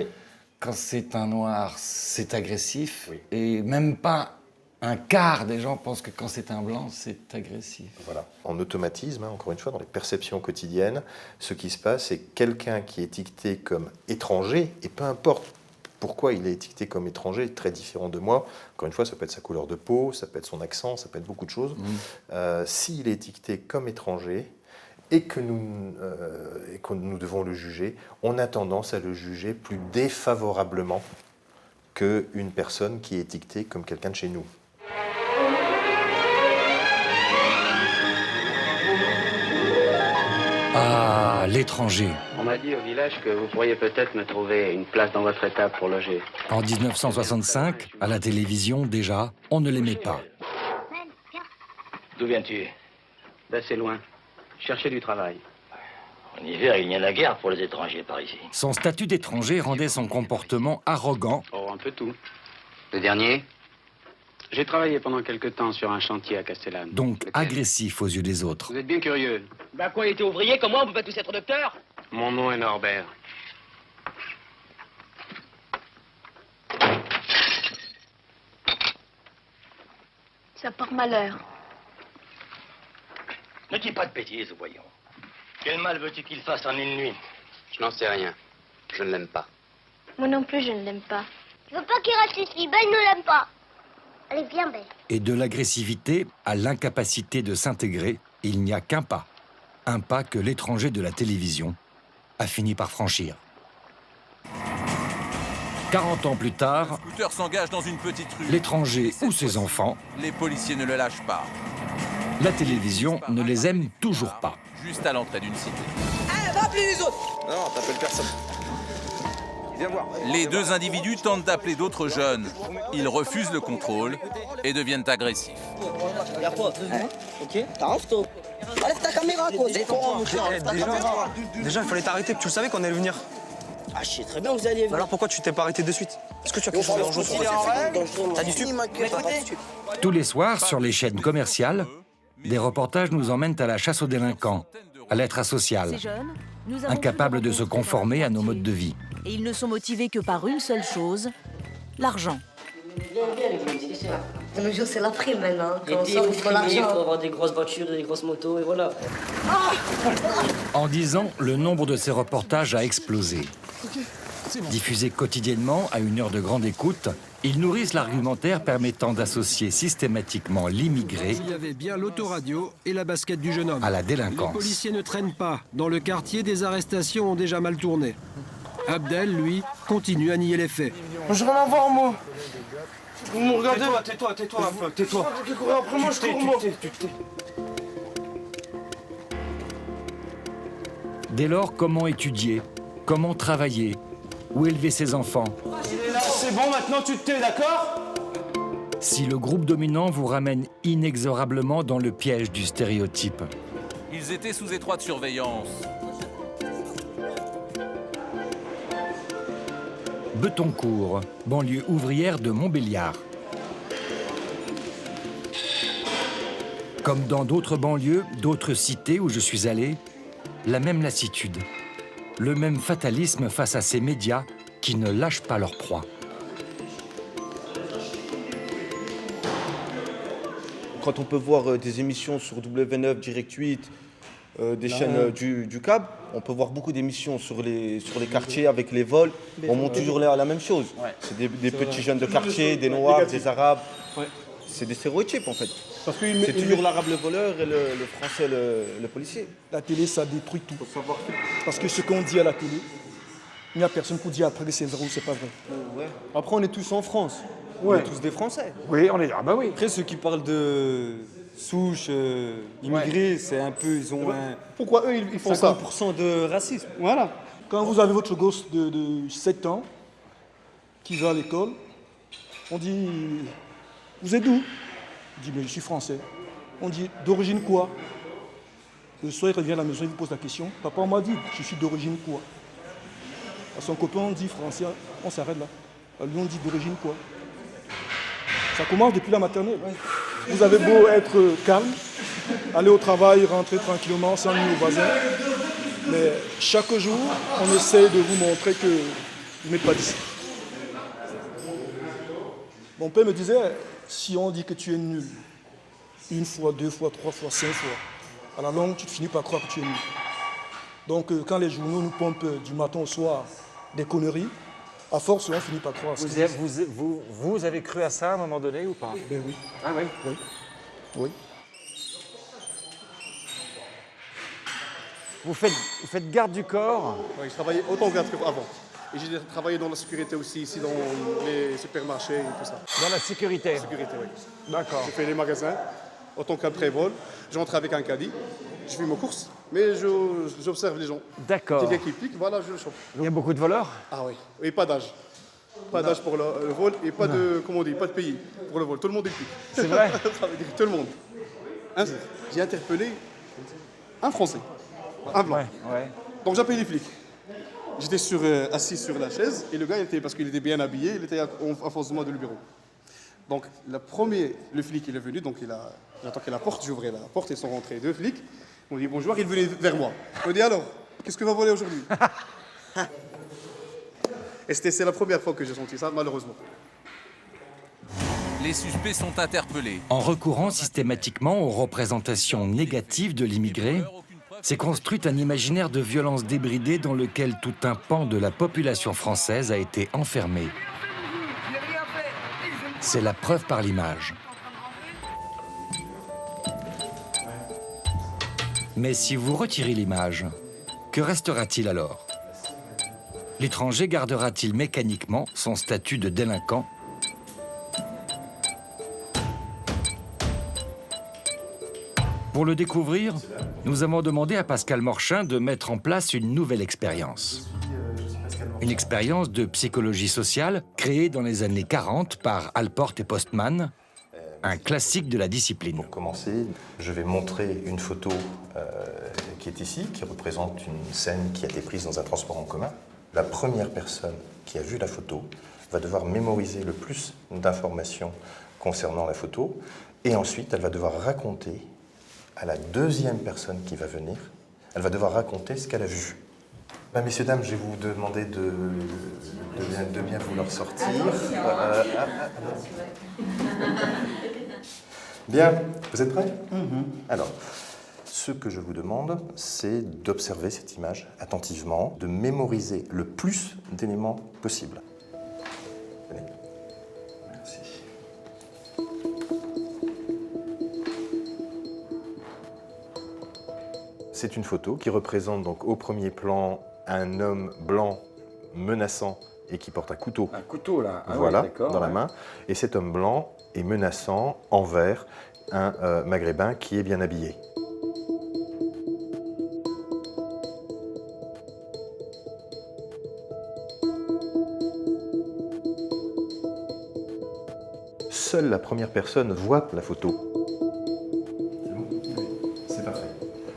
quand c'est un noir, c'est agressif. Et même pas 1/4 des gens pensent que quand c'est un blanc, c'est agressif. Voilà. En automatisme, encore une fois, dans les perceptions quotidiennes, ce qui se passe, c'est quelqu'un qui est étiqueté comme étranger, et peu importe pourquoi il est étiqueté comme étranger, très différent de moi. Encore une fois, ça peut être sa couleur de peau, ça peut être son accent, ça peut être beaucoup de choses. S'il est étiqueté comme étranger et que nous devons le juger, on a tendance à le juger plus défavorablement qu'une personne qui est étiquetée comme quelqu'un de chez nous. Ah, l'étranger. On m'a dit au village que vous pourriez peut-être me trouver une place dans votre étable pour loger. En 1965, à la télévision, déjà, on ne l'aimait pas. D'où viens-tu? D'assez loin. Chercher du travail. En hiver, il n'y a la guerre pour les étrangers par ici. Son statut d'étranger rendait son comportement arrogant. Oh, un peu tout. Le dernier? J'ai travaillé pendant quelque temps sur un chantier à Castellane. Donc agressif aux yeux des autres. Vous êtes bien curieux. Bah quoi, il était ouvrier comme moi, on peut pas tous être docteur? Mon nom est Norbert. Ça porte malheur. Ne dis pas de bêtises, voyons. Quel mal veux-tu qu'il fasse en une nuit? Je n'en sais rien. Je ne l'aime pas. Moi non plus, je ne l'aime pas. Je veux pas qu'il reste ici, ben il ne l'aime pas. Elle est bien belle. Et de l'agressivité à l'incapacité de s'intégrer, il n'y a qu'un pas. Un pas que l'étranger de la télévision a fini par franchir. 40 ans plus tard, Le scooter s'engage dans une petite rue. l'étranger ou ses enfants, Les policiers ne le lâchent pas. la télévision ne les aime toujours pas. Juste à l'entrée d'une cité. Ah, va appeler les autres. Non, t'appelles personne. Viens voir. Les deux individus tentent d'appeler d'autres jeunes. Ils refusent le contrôle et deviennent agressifs. Y'a quoi? Ok, t'arrêtes-toi. Enlève ta caméra, quoi. Déjà, il fallait t'arrêter, tu le savais qu'on allait venir. Ah, je sais très bien que vous alliez venir. Alors pourquoi tu t'es pas arrêté de suite? Est-ce que tu as quelque chose de dangereux sur toi? T'as du stup? Tous les soirs, sur les chaînes commerciales, des reportages nous emmènent à la chasse aux délinquants, à l'être asocial, Ces jeunes, nous avons incapables pu de se rencontrer conformer à nos leur modes de vie. Et ils ne sont motivés que par une seule chose, l'argent. De nos jours, c'est la prime maintenant. Et puis, il faut avoir des grosses voitures et des grosses motos, et voilà. En 10 ans, le nombre de ces reportages a explosé. Diffusés quotidiennement à une heure de grande écoute, ils nourrissent l'argumentaire permettant d'associer systématiquement l'immigré Il y avait bien l'autoradio et la basket du jeune homme. à la Les délinquance. policiers ne traînent pas. Dans le quartier, des arrestations ont déjà mal tourné. Abdel, lui, continue à nier les faits. Je veux rien avoir, moi. Vous me regardez? Tais-toi un peu, tais-toi. Tu courir après moi, je cours, moi. Dès lors, comment étudier? Comment travailler? Où élever ses enfants? Il est là, c'est bon, maintenant tu te tais, d'accord? Si le groupe dominant vous ramène inexorablement dans le piège du stéréotype. Ils étaient sous étroite surveillance. Betoncourt, banlieue ouvrière de Montbéliard. Comme dans d'autres banlieues, d'autres cités où je suis allé, la même lassitude, le même fatalisme face à ces médias qui ne lâchent pas leur proie. Quand on peut voir des émissions sur W9, Direct 8, des chaînes du câble, on peut voir beaucoup d'émissions sur les quartiers avec les vols. On montre toujours la même chose. C'est des petits jeunes de quartier, des noirs, des arabes. C'est des stéréotypes en fait. C'est toujours l'arabe le voleur et le français le policier. La télé, ça détruit tout. Parce que ce qu'on dit à la télé, il n'y a personne pour dire après que c'est vrai ou c'est pas vrai. Après, on est tous en France. On est tous des Français. Oui, on est. Ah bah oui. Après, ceux qui parlent de souche, immigrés, c'est un peu. Ils ont Pourquoi eux, ils font ça? 50% de racisme. Voilà. Quand vous avez votre gosse de 7 ans qui va à l'école, on dit vous êtes d'où? Il dit mais je suis français. On dit d'origine quoi? Le soir, il revient à la maison, il vous pose la question. Papa, on m'a dit je suis d'origine quoi? À son copain, on dit français, on s'arrête là. À lui, on dit d'origine quoi? Ça commence depuis la maternelle. Vous avez beau être calme, aller au travail, rentrer tranquillement, sans nuire aux voisins. Mais chaque jour, on essaie de vous montrer que vous n'êtes pas d'ici. Mon père me disait, si on dit que tu es nul, une fois, deux fois, trois fois, 5 fois, à la longue, tu finis par croire que tu es nul. Donc quand les journaux nous pompent du matin au soir des conneries, à force, on finit par croire. Vous avez cru à ça à un moment donné ou pas? Ben oui. Ah oui? Oui. Oui. Vous faites garde du corps? Oui, je travaillais autant que avant. Et j'ai travaillé dans la sécurité aussi, ici dans les supermarchés et tout ça. Dans la sécurité? Sécurité, oui. D'accord. J'ai fait les magasins en tant qu'après-vol. J'entre avec un caddie, je fais mes courses, mais j'observe les gens. D'accord. Quelqu'un qui pique, voilà, je chope. Il y a beaucoup de voleurs? Ah oui. Et pas d'âge. Pas d'âge pour le vol et pas de, comment on dit, pas de pays pour le vol. Tout le monde est pique. C'est vrai? Ça veut dire tout le monde. Un jour, j'ai interpellé un Français, un blanc. Ouais. Donc j'appelle les flics. J'étais assis sur la chaise et le gars, parce qu'il était bien habillé, il était en face de moi de le bureau. Donc le flic il est venu, donc j'ai attaqué la porte, j'ai ouvert la porte, ils sont rentrés 2 flics. On dit bonjour, il venait vers moi. On dit alors, qu'est-ce que va voler aujourd'hui? Et c'est la première fois que j'ai senti ça, malheureusement. Les suspects sont interpellés. En recourant systématiquement aux représentations négatives de l'immigré, s'est construit un imaginaire de violence débridée dans lequel tout un pan de la population française a été enfermé. C'est la preuve par l'image. Mais si vous retirez l'image, que restera-t-il alors? L'étranger gardera-t-il mécaniquement son statut de délinquant? Pour le découvrir, nous avons demandé à Pascal Morchin de mettre en place une nouvelle expérience. Une expérience de psychologie sociale créée dans les années 40 par Alport et Postman, un classique de la discipline. Pour commencer, je vais montrer une photo qui est ici, qui représente une scène qui a été prise dans un transport en commun. La première personne qui a vu la photo va devoir mémoriser le plus d'informations concernant la photo, et ensuite elle va devoir raconter à la deuxième personne qui va venir, elle va devoir raconter ce qu'elle a vu. Messieurs, dames, je vais vous demander de bien vouloir sortir. Bien, vous êtes prêts? Alors, ce que je vous demande, c'est d'observer cette image attentivement, de mémoriser le plus d'éléments possible. Venez. Merci. C'est une photo qui représente donc au premier plan un homme blanc menaçant et qui porte un couteau. Un couteau là, voilà, oui, dans la main. Et cet homme blanc est menaçant envers un maghrébin qui est bien habillé. Seule la première personne voit la photo. C'est parfait.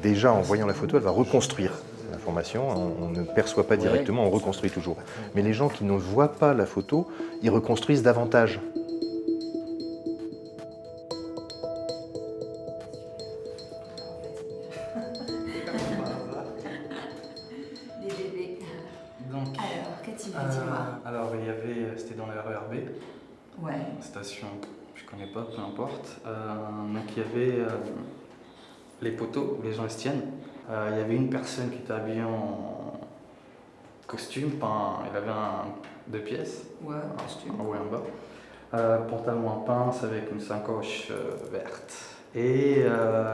Déjà, en voyant la photo, elle va reconstruire l'information. On ne perçoit pas directement, on reconstruit toujours. Mais les gens qui ne voient pas la photo, ils reconstruisent davantage. Les bébés. Donc, alors, qu'a-t-il dit, alors, c'était dans le RERB. Ouais. Station, je connais pas, peu importe. Donc, il y avait les poteaux où les gens se tiennent. Il y avait une personne qui était habillée en costume, il avait un 2 pièces. Ouais, costume. En haut et en bas. Pantalon en pince avec une sacoche verte. Et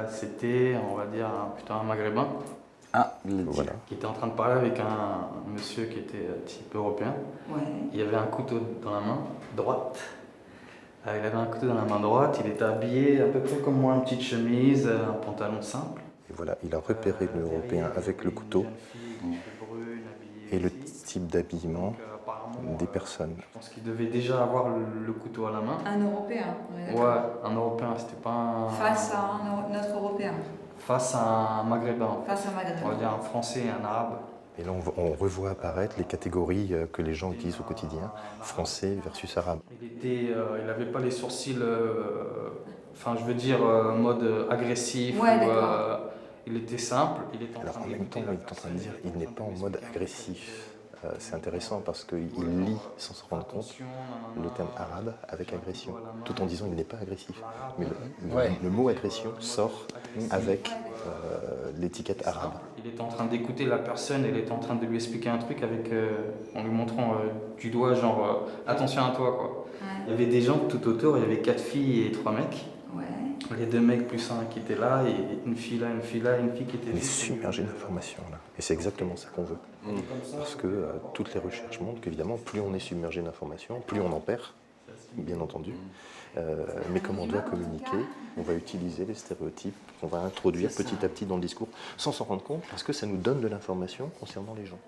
c'était, on va dire, plutôt un maghrébin. Ah, voilà. Qui était en train de parler avec un monsieur qui était type européen. Ouais. Il y avait un couteau dans la main droite. Il avait un couteau dans la main droite, il était habillé à peu près comme moi, une petite chemise, un pantalon simple. Et voilà, il a repéré l'Européen avec le couteau et le type d'habillement des personnes. Je pense qu'il devait déjà avoir le couteau à la main. Un Européen, ouais, un Européen, c'était pas un... Face à notre Européen. Face à un Maghrébin. Face à un Maghrébin. On va dire un Français et un Arabe. Et là, on revoit apparaître les catégories que les gens utilisent au quotidien, français versus arabe. Il n'avait pas les sourcils, enfin je veux dire mode agressif. Ouais, il était simple. Alors en même temps, il est en train de dire il n'est pas en mode agressif. C'est intéressant parce qu'il lit, sans se rendre compte, le terme arabe avec agression, tout en disant il n'est pas agressif. Mais le mot agression sort avec l'étiquette arabe. Il était en train d'écouter la personne, il était en train de lui expliquer un truc en lui montrant du doigt, genre attention à toi, quoi. Ouais. Il y avait des gens tout autour, il y avait 4 filles et 3 mecs. Ouais. les 2 mecs plus un qui étaient là, et une fille là, une fille là, une fille qui était... On est submergé d'informations là. Et c'est exactement ça qu'on veut. Parce que toutes les recherches montrent qu'évidemment, plus on est submergé d'informations, plus on en perd, bien entendu. Mais comme on doit communiquer, on va utiliser les stéréotypes qu'on va introduire petit à petit dans le discours, sans s'en rendre compte, parce que ça nous donne de l'information concernant les gens.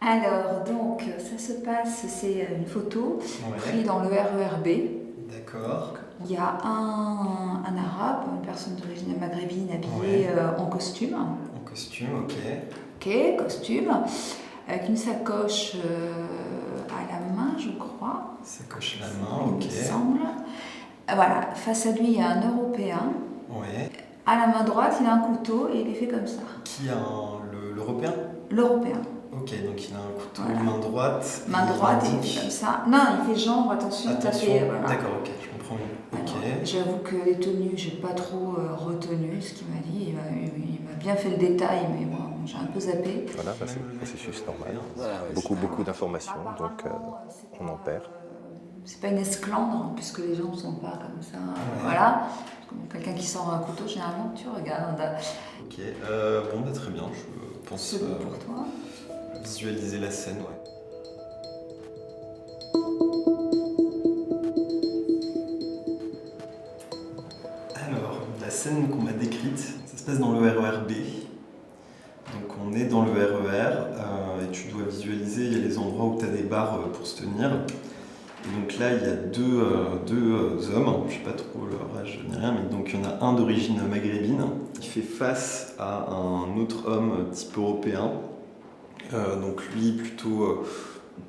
Alors, donc, ça se passe, c'est une photo prise dans le RERB. D'accord. Il y a un arabe, une personne d'origine maghrébine habillée en costume. En costume, ok. Ok, costume, avec une sacoche à la main, je crois. Sacoche à la main, ok. Il me semble. Voilà, face à lui, il y a un Européen. Ouais. À la main droite, il a un couteau et il est fait comme ça. Qui a l'Européen? L'Européen. Ok, donc il a un couteau main droite. Main droite, il fait comme ça. Non, il fait genre, attention, t'as fait... Voilà. D'accord, ok, je comprends mieux. Ok. J'avoue que les tenues, j'ai pas trop retenu ce qu'il m'a dit. Il m'a bien fait le détail, mais bon, j'ai un peu zappé. Voilà, c'est le processus normal. Beaucoup d'informations, donc on en perd. C'est pas une esclandre, puisque les gens ne sont pas comme ça. Voilà. Quelqu'un qui sort un couteau, généralement, tu regardes. Ok, bon, bah, très bien, je pense... C'est bon pour toi. Visualiser la scène, ouais. Alors, la scène qu'on m'a décrite, ça se passe dans le RERB. Donc on est dans le RER et tu dois visualiser, il y a les endroits où tu as des barres pour se tenir. Et donc là, il y a deux hommes, je ne sais pas trop leur âge ni rien, mais donc il y en a un d'origine maghrébine qui fait face à un autre homme type européen. Donc lui, plutôt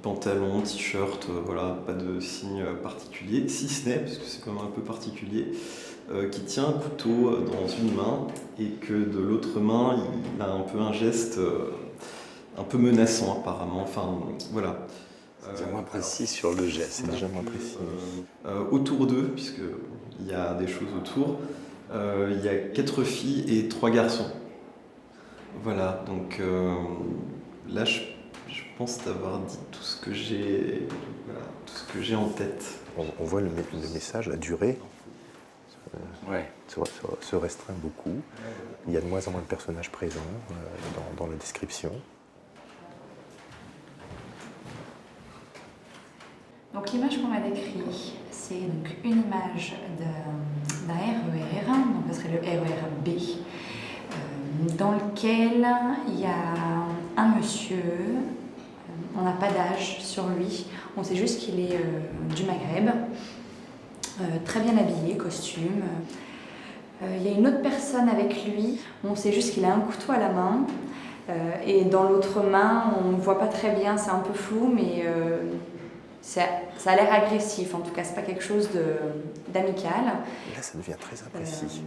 pantalon, t-shirt, voilà, pas de signe particulier, si ce n'est, parce que c'est quand même un peu particulier, qui tient un couteau dans une main et que de l'autre main, il a un peu un geste un peu menaçant apparemment, enfin voilà. C'est moins précis sur le geste. C'est déjà moins précis. Autour d'eux, puisqu'il y a des choses autour, il y a 4 filles et 3 garçons. Voilà, donc là je pense t'avoir dit tout ce que j'ai en tête. On voit le message, la durée se restreint beaucoup. Il y a de moins en moins de personnages présents dans la description. Donc l'image qu'on m'a décrite, c'est donc une image d'un RER, donc ce serait le RERB, dans lequel il y a un monsieur, on n'a pas d'âge sur lui, on sait juste qu'il est du Maghreb, très bien habillé, costume. Il y a une autre personne avec lui, on sait juste qu'il a un couteau à la main, et dans l'autre main, on ne voit pas très bien, c'est un peu flou, mais ça a l'air agressif, en tout cas, c'est pas quelque chose d'amical. Là, ça devient très imprécis.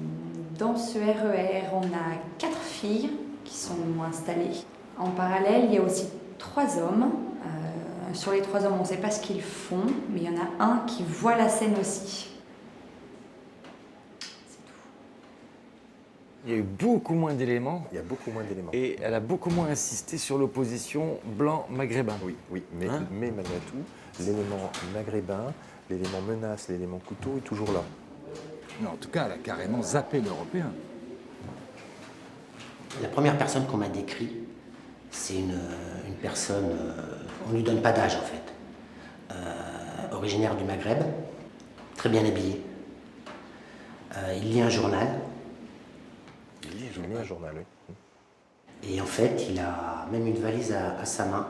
Dans ce RER, on a 4 filles qui sont installées. En parallèle, il y a aussi 3 hommes. Sur les 3 hommes, on ne sait pas ce qu'ils font, mais il y en a un qui voit la scène aussi. Il y a eu beaucoup moins d'éléments. Il y a beaucoup moins d'éléments. Et elle a beaucoup moins insisté sur l'opposition blanc-maghrébin. Oui, mais malgré tout, l'élément maghrébin, l'élément menace, l'élément couteau est toujours là. Non, en tout cas, elle a carrément zappé l'Européen. La première personne qu'on m'a décrite, c'est une personne, on ne lui donne pas d'âge en fait, originaire du Maghreb, très bien habillé. Il lit un journal. Il lit un journal, oui. Et en fait, il a même une valise à sa main.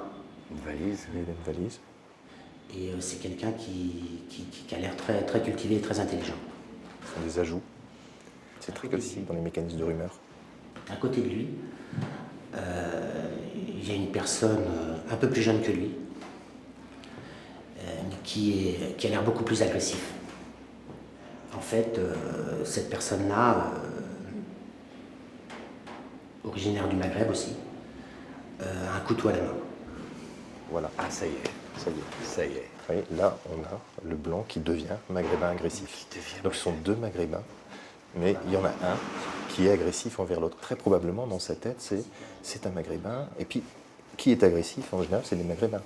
Une valise, oui, une valise. Et c'est quelqu'un qui a l'air très, très cultivé et très intelligent. Ce sont des ajouts. C'est très classique dans les mécanismes de rumeur. À côté de lui, il y a une personne un peu plus jeune que lui, qui a l'air beaucoup plus agressif. En fait, cette personne-là, originaire du Maghreb aussi, a un couteau à la main. Voilà. Ah, ça y est. Oui, là, on a le blanc qui devient maghrébin agressif. Donc ce sont 2 maghrébins, mais il y en a un qui est agressif envers l'autre. Très probablement, dans sa tête, c'est un maghrébin. Et puis, qui est agressif, en général, c'est les maghrébins.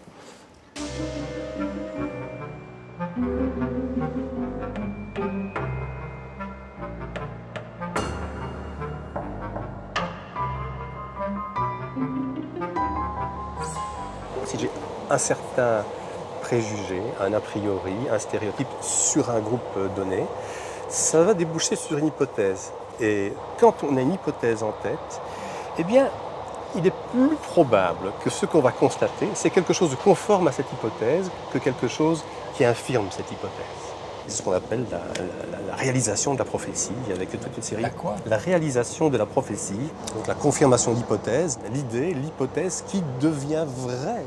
si j'ai un certain préjugé, un a priori, un stéréotype sur un groupe donné, ça va déboucher sur une hypothèse. Et quand on a une hypothèse en tête, eh bien, il est plus probable que ce qu'on va constater, c'est quelque chose de conforme à cette hypothèse que quelque chose qui infirme cette hypothèse. C'est ce qu'on appelle la réalisation de la prophétie, avec toute une série. La réalisation de la prophétie, donc la confirmation d'hypothèse, l'idée, l'hypothèse qui devient vraie.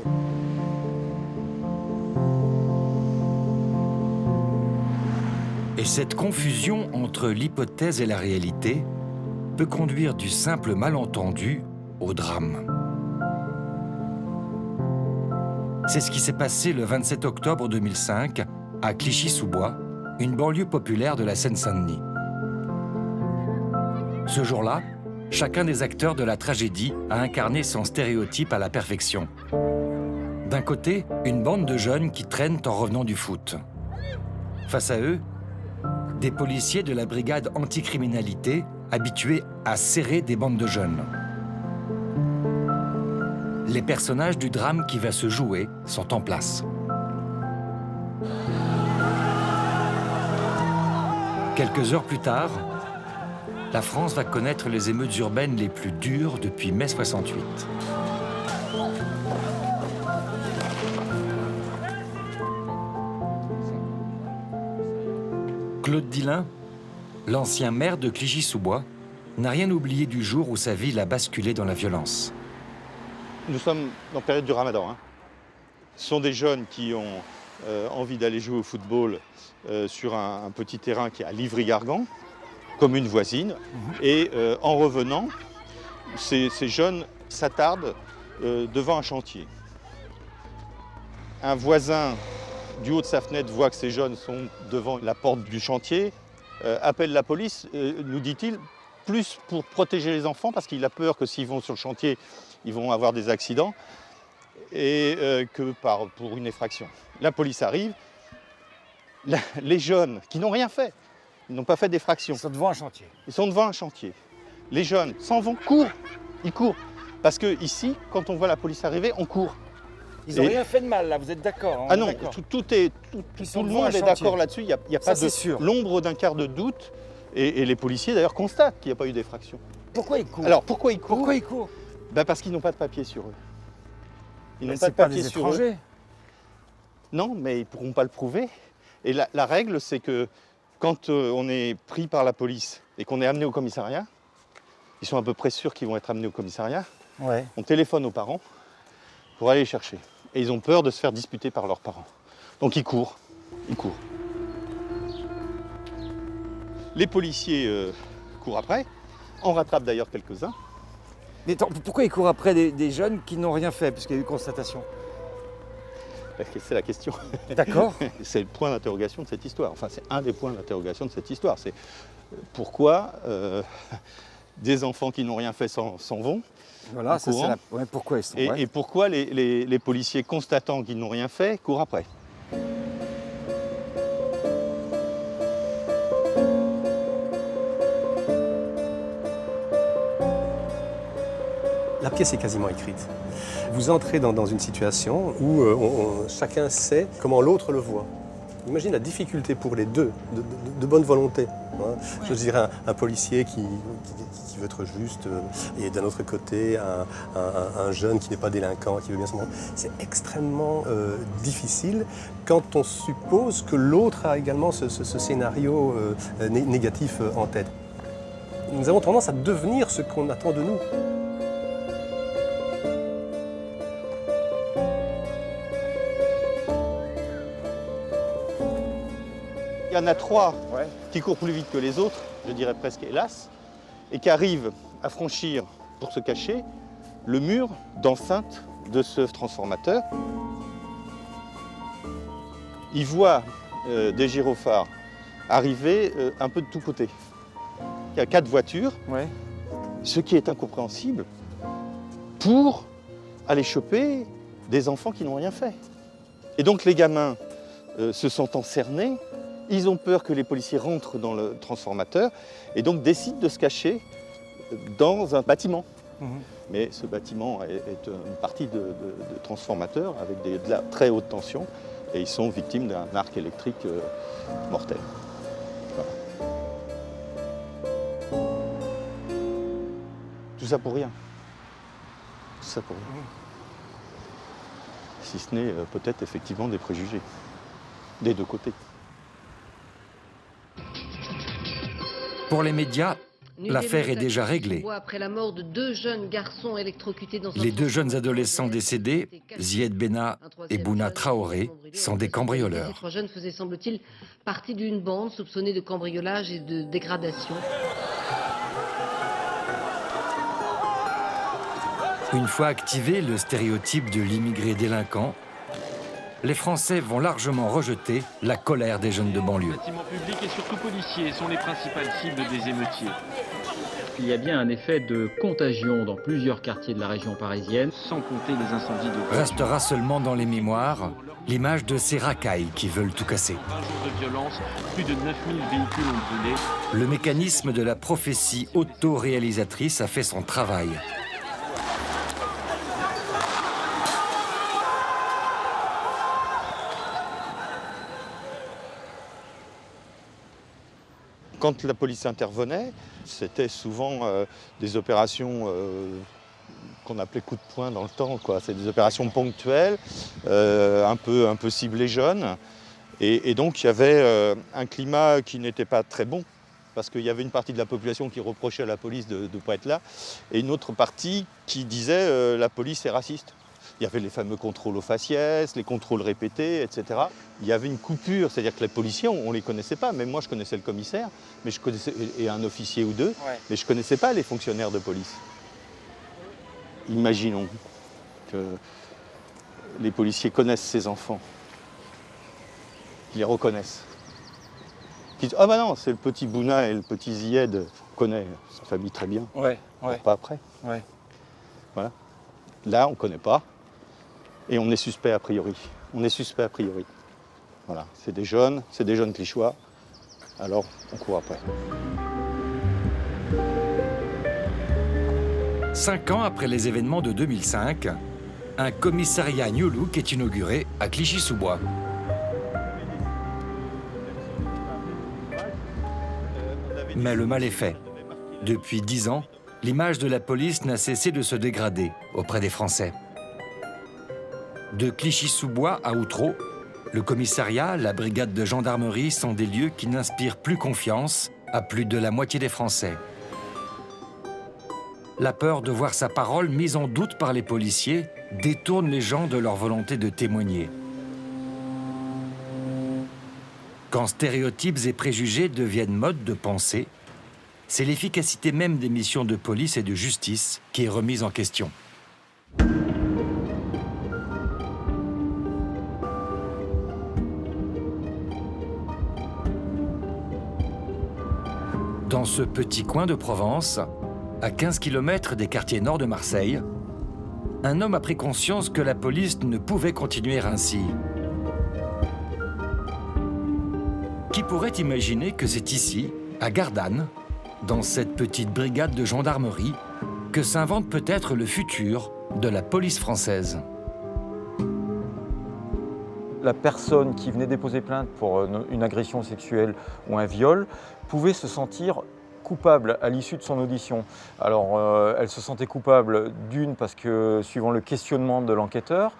Et cette confusion entre l'hypothèse et la réalité peut conduire du simple malentendu au drame. C'est ce qui s'est passé le 27 octobre 2005 à Clichy-sous-Bois, une banlieue populaire de la Seine-Saint-Denis. Ce jour-là, chacun des acteurs de la tragédie a incarné son stéréotype à la perfection. D'un côté, une bande de jeunes qui traînent en revenant du foot. Face à eux, des policiers de la brigade anticriminalité habitués à serrer des bandes de jeunes. Les personnages du drame qui va se jouer sont en place. Quelques heures plus tard, la France va connaître les émeutes urbaines les plus dures depuis mai 68. Claude Dillin, l'ancien maire de Clichy-sous-Bois, n'a rien oublié du jour où sa ville a basculé dans la violence. Nous sommes en période du Ramadan. Ce sont des jeunes qui ont envie d'aller jouer au football sur un petit terrain qui est à Livry-Gargan, commune voisine. Et en revenant, ces jeunes s'attardent devant un chantier. Un voisin du haut de sa fenêtre voit que ces jeunes sont devant la porte du chantier, appelle la police, nous dit-il, plus pour protéger les enfants, parce qu'il a peur que s'ils vont sur le chantier, ils vont avoir des accidents, et que pour une effraction. La police arrive, les jeunes qui n'ont rien fait, ils n'ont pas fait d'effraction. Ils sont devant un chantier. Ils sont devant un chantier. Les jeunes s'en vont, courent, ils courent. Parce que ici, quand on voit la police arriver, on court. Ils n'ont rien fait de mal, là, vous êtes d'accord? Ah non, tout le monde est d'accord là-dessus, il n'y a pas l'ombre d'un quart de doute. Et les policiers, d'ailleurs, constatent qu'il n'y a pas eu d'effraction. Pourquoi ils courent? Alors, pourquoi ils courent? Pourquoi ils courent? Parce qu'ils n'ont pas de papier sur eux. Ils n'ont pas de papier sur eux. Non, mais ils ne pourront pas le prouver. Et la règle, c'est que quand on est pris par la police et qu'on est amené au commissariat, ils sont à peu près sûrs qu'ils vont être amenés au commissariat. Ouais. On téléphone aux parents pour aller les chercher. Et ils ont peur de se faire disputer par leurs parents. Donc ils courent. Ils courent. Les policiers courent après. On rattrape d'ailleurs quelques-uns. Mais attends, pourquoi ils courent après des jeunes qui n'ont rien fait, puisqu'il y a eu constatation? C'est la question. D'accord. C'est le point d'interrogation de cette histoire. Enfin, c'est un des points d'interrogation de cette histoire. C'est pourquoi des enfants qui n'ont rien fait s'en vont. Voilà, ça, c'est ouais, pourquoi ils sont. Et pourquoi les policiers constatant qu'ils n'ont rien fait courent après. La pièce est quasiment écrite. Vous entrez dans une situation où chacun sait comment l'autre le voit. Imagine la difficulté pour les deux, de bonne volonté. Hein. Je dirais un policier qui veut être juste, et d'un autre côté, un jeune qui n'est pas délinquant, qui veut bien se montrer. C'est extrêmement difficile quand on suppose que l'autre a également ce scénario négatif en tête. Nous avons tendance à devenir ce qu'on attend de nous. Il y en a trois qui courent plus vite que les autres, je dirais presque hélas, et qui arrivent à franchir, pour se cacher, le mur d'enceinte de ce transformateur. Ils voient des gyrophares arriver un peu de tous côtés. Il y a 4 voitures, ce qui est incompréhensible, pour aller choper des enfants qui n'ont rien fait. Et donc les gamins se sentant cernés, ils ont peur que les policiers rentrent dans le transformateur et donc décident de se cacher dans un bâtiment. Mais ce bâtiment est une partie de transformateurs avec de la très haute tension et ils sont victimes d'un arc électrique mortel. Voilà. Tout ça pour rien. Tout ça pour rien. Si ce n'est peut-être effectivement des préjugés, des deux côtés. Pour les médias, l'affaire est déjà réglée. Après la mort de 2 jeunes garçons électrocutés dans Les 2 jeunes adolescents décédés, Zied Benna et Bouna Traoré, sont des Ces cambrioleurs. 3 jeunes faisaient, semble-t-il, partie d'une bande soupçonnée de cambriolage et de dégradation. Une fois activé le stéréotype de l'immigré délinquant, les Français vont largement rejeter la colère des jeunes de banlieue. Les bâtiments publics et surtout policiers sont les principales cibles des émeutiers. Il y a bien un effet de contagion dans plusieurs quartiers de la région parisienne, sans compter les incendies de... Restera seulement dans les mémoires l'image de ces racailles qui veulent tout casser. Un jour de violence, plus de 9000 véhicules ont brûlé. Le mécanisme de la prophétie auto-réalisatrice a fait son travail. Quand la police intervenait, c'était souvent des opérations qu'on appelait coups de poing dans le temps, quoi. C'est des opérations ponctuelles, un peu ciblées jeunes. Et donc il y avait un climat qui n'était pas très bon, parce qu'il y avait une partie de la population qui reprochait à la police de ne pas être là, et une autre partie qui disait la police est raciste. Il y avait les fameux contrôles aux faciès, les contrôles répétés, etc. Il y avait une coupure, c'est-à-dire que les policiers, on ne les connaissait pas. Même moi, je connaissais le commissaire, mais je connaissais, et un officier ou deux, mais je ne connaissais pas les fonctionnaires de police. Imaginons que les policiers connaissent ces enfants, qu'ils les reconnaissent. Qu'ils disent « Ah ben non, c'est le petit Bouna et le petit Zied, on connaît sa famille très bien. » Pas après. Voilà. Là, on ne connaît pas. Et on est suspect a priori. On est suspect a priori. Voilà, c'est des jeunes clichois. Alors, on court après. 5 ans après les événements de 2005, un commissariat New Look est inauguré à Clichy-sous-Bois. Mais le mal est fait. Depuis 10 ans, l'image de la police n'a cessé de se dégrader auprès des Français. De Clichy-sous-Bois à Outreau, le commissariat, la brigade de gendarmerie sont des lieux qui n'inspirent plus confiance à plus de la moitié des Français. La peur de voir sa parole mise en doute par les policiers détourne les gens de leur volonté de témoigner. Quand stéréotypes et préjugés deviennent mode de pensée, c'est l'efficacité même des missions de police et de justice qui est remise en question. Dans ce petit coin de Provence, à 15 km des quartiers nord de Marseille, un homme a pris conscience que la police ne pouvait continuer ainsi. Qui pourrait imaginer que c'est ici, à Gardanne, dans cette petite brigade de gendarmerie, que s'invente peut-être le futur de la police française. La personne qui venait déposer plainte pour une agression sexuelle ou un viol pouvait se sentir coupable à l'issue de son audition. Alors, elle se sentait coupable d'une parce que, suivant le questionnement de l'enquêteur,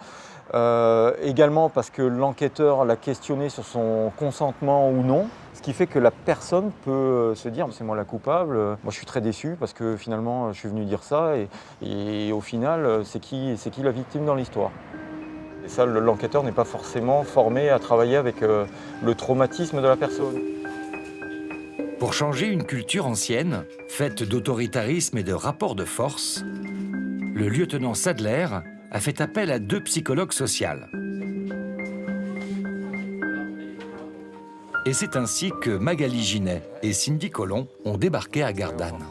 également parce que l'enquêteur l'a questionné sur son consentement ou non, ce qui fait que la personne peut se dire « c'est moi la coupable, moi je suis très déçu parce que finalement je suis venu dire ça et au final c'est qui la victime dans l'histoire ?» Et ça, l'enquêteur n'est pas forcément formé à travailler avec le traumatisme de la personne. Pour changer une culture ancienne, faite d'autoritarisme et de rapports de force, le lieutenant Sadler a fait appel à 2 psychologues sociaux. Et c'est ainsi que Magali Ginet et Cindy Colomb ont débarqué à Gardanne.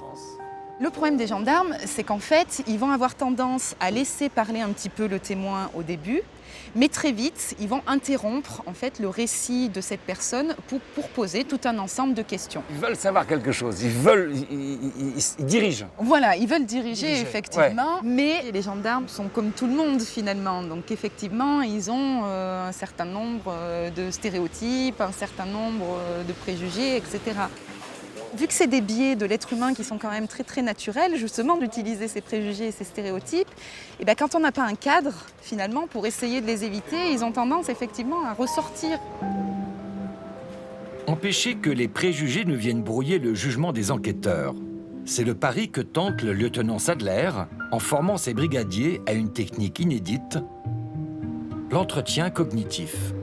Le problème des gendarmes, c'est qu'en fait, ils vont avoir tendance à laisser parler un petit peu le témoin au début, mais très vite, ils vont interrompre en fait le récit de cette personne pour poser tout un ensemble de questions. Ils veulent savoir quelque chose, ils dirigent. Voilà, ils veulent diriger effectivement, mais les gendarmes sont comme tout le monde finalement. Donc effectivement, ils ont un certain nombre de stéréotypes, un certain nombre de préjugés, etc. Vu que c'est des biais de l'être humain qui sont quand même très très naturels, justement, d'utiliser ces préjugés et ces stéréotypes, et bien quand on n'a pas un cadre, finalement, pour essayer de les éviter, ils ont tendance effectivement à ressortir. Empêcher que les préjugés ne viennent brouiller le jugement des enquêteurs. C'est le pari que tente le lieutenant Sadler en formant ses brigadiers à une technique inédite, l'entretien cognitif.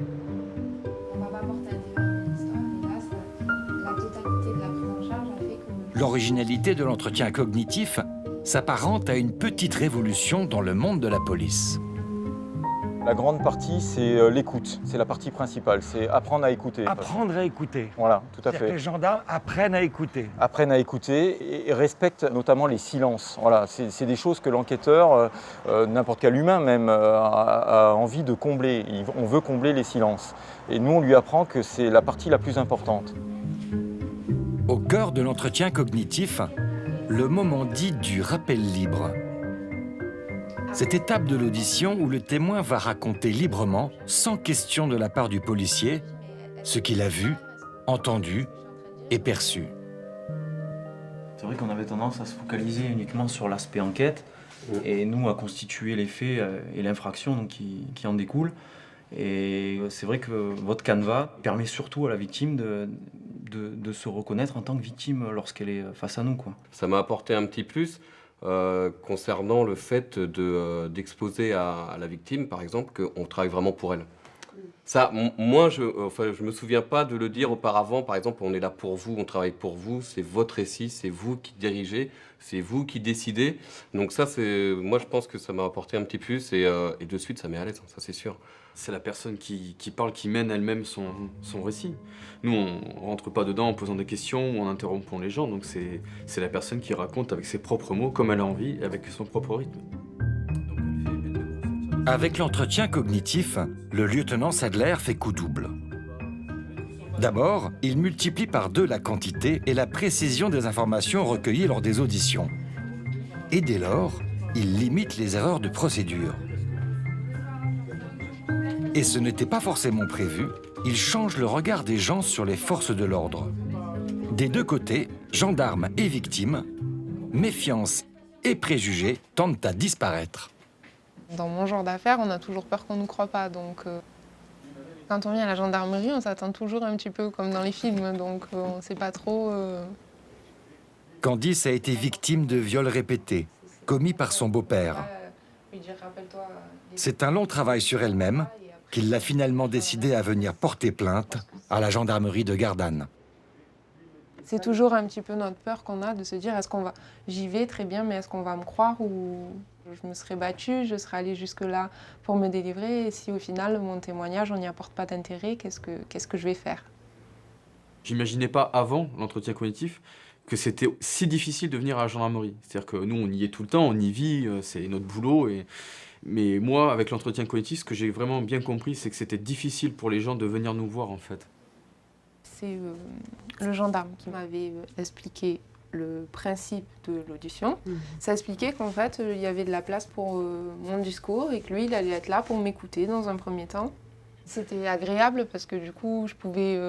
L'originalité de l'entretien cognitif s'apparente à une petite révolution dans le monde de la police. La grande partie, c'est l'écoute. C'est la partie principale. C'est apprendre à écouter. Apprendre à écouter. Voilà, tout à fait. Les gendarmes apprennent à écouter. Apprennent à écouter et respectent notamment les silences. Voilà, c'est des choses que l'enquêteur, n'importe quel humain même, a envie de combler. On veut combler les silences. Et nous, on lui apprend que c'est la partie la plus importante. Au cœur de l'entretien cognitif, le moment dit du rappel libre. Cette étape de l'audition où le témoin va raconter librement, sans question de la part du policier, ce qu'il a vu, entendu et perçu. C'est vrai qu'on avait tendance à se focaliser uniquement sur l'aspect enquête et nous à constituer les faits et l'infraction qui en découle. Et c'est vrai que votre canevas permet surtout à la victime de se reconnaître en tant que victime lorsqu'elle est face à nous, quoi. Ça m'a apporté un petit plus concernant le fait d'exposer à la victime, par exemple, qu'on travaille vraiment pour elle. Ça, moi, je me souviens pas de le dire auparavant. Par exemple, on est là pour vous, on travaille pour vous, c'est votre récit, c'est vous qui dirigez, c'est vous qui décidez. Donc ça, moi, je pense que ça m'a apporté un petit plus et de suite, ça m'est à l'aise, ça c'est sûr. C'est la personne qui parle, qui mène elle-même son récit. Nous, on rentre pas dedans en posant des questions ou en interrompant les gens. Donc c'est la personne qui raconte avec ses propres mots, comme elle a envie, avec son propre rythme. Avec l'entretien cognitif, le lieutenant Sadler fait coup double. D'abord, il multiplie par 2 la quantité et la précision des informations recueillies lors des auditions. Et dès lors, il limite les erreurs de procédure. Et ce n'était pas forcément prévu, il change le regard des gens sur les forces de l'ordre. Des 2 côtés, gendarmes et victimes, méfiance et préjugés tendent à disparaître. Dans mon genre d'affaires, on a toujours peur qu'on ne nous croit pas. Donc, quand on vient à la gendarmerie, on s'attend toujours un petit peu comme dans les films. Donc, on ne sait pas trop... Candice a été victime de viols répétés, commis par son beau-père. C'est un long travail sur elle-même qui l'a finalement décidé à venir porter plainte à la gendarmerie de Gardanne. C'est toujours un petit peu notre peur qu'on a de se dire, est-ce qu'on va... J'y vais très bien, mais est-ce qu'on va me croire ou je me serais battue, je serais allée jusque-là pour me délivrer, et si au final, mon témoignage, on n'y apporte pas d'intérêt, qu'est-ce que je vais faire? J'imaginais pas avant l'entretien cognitif que c'était si difficile de venir à la gendarmerie. C'est-à-dire que nous, on y est tout le temps, on y vit, c'est notre boulot. Mais moi, avec l'entretien cognitif, ce que j'ai vraiment bien compris, c'est que c'était difficile pour les gens de venir nous voir, en fait. C'est le gendarme qui m'avait expliqué le principe de l'audition. Ça expliquait qu'en fait, il y avait de la place pour mon discours et que lui, il allait être là pour m'écouter dans un premier temps. C'était agréable parce que du coup, je pouvais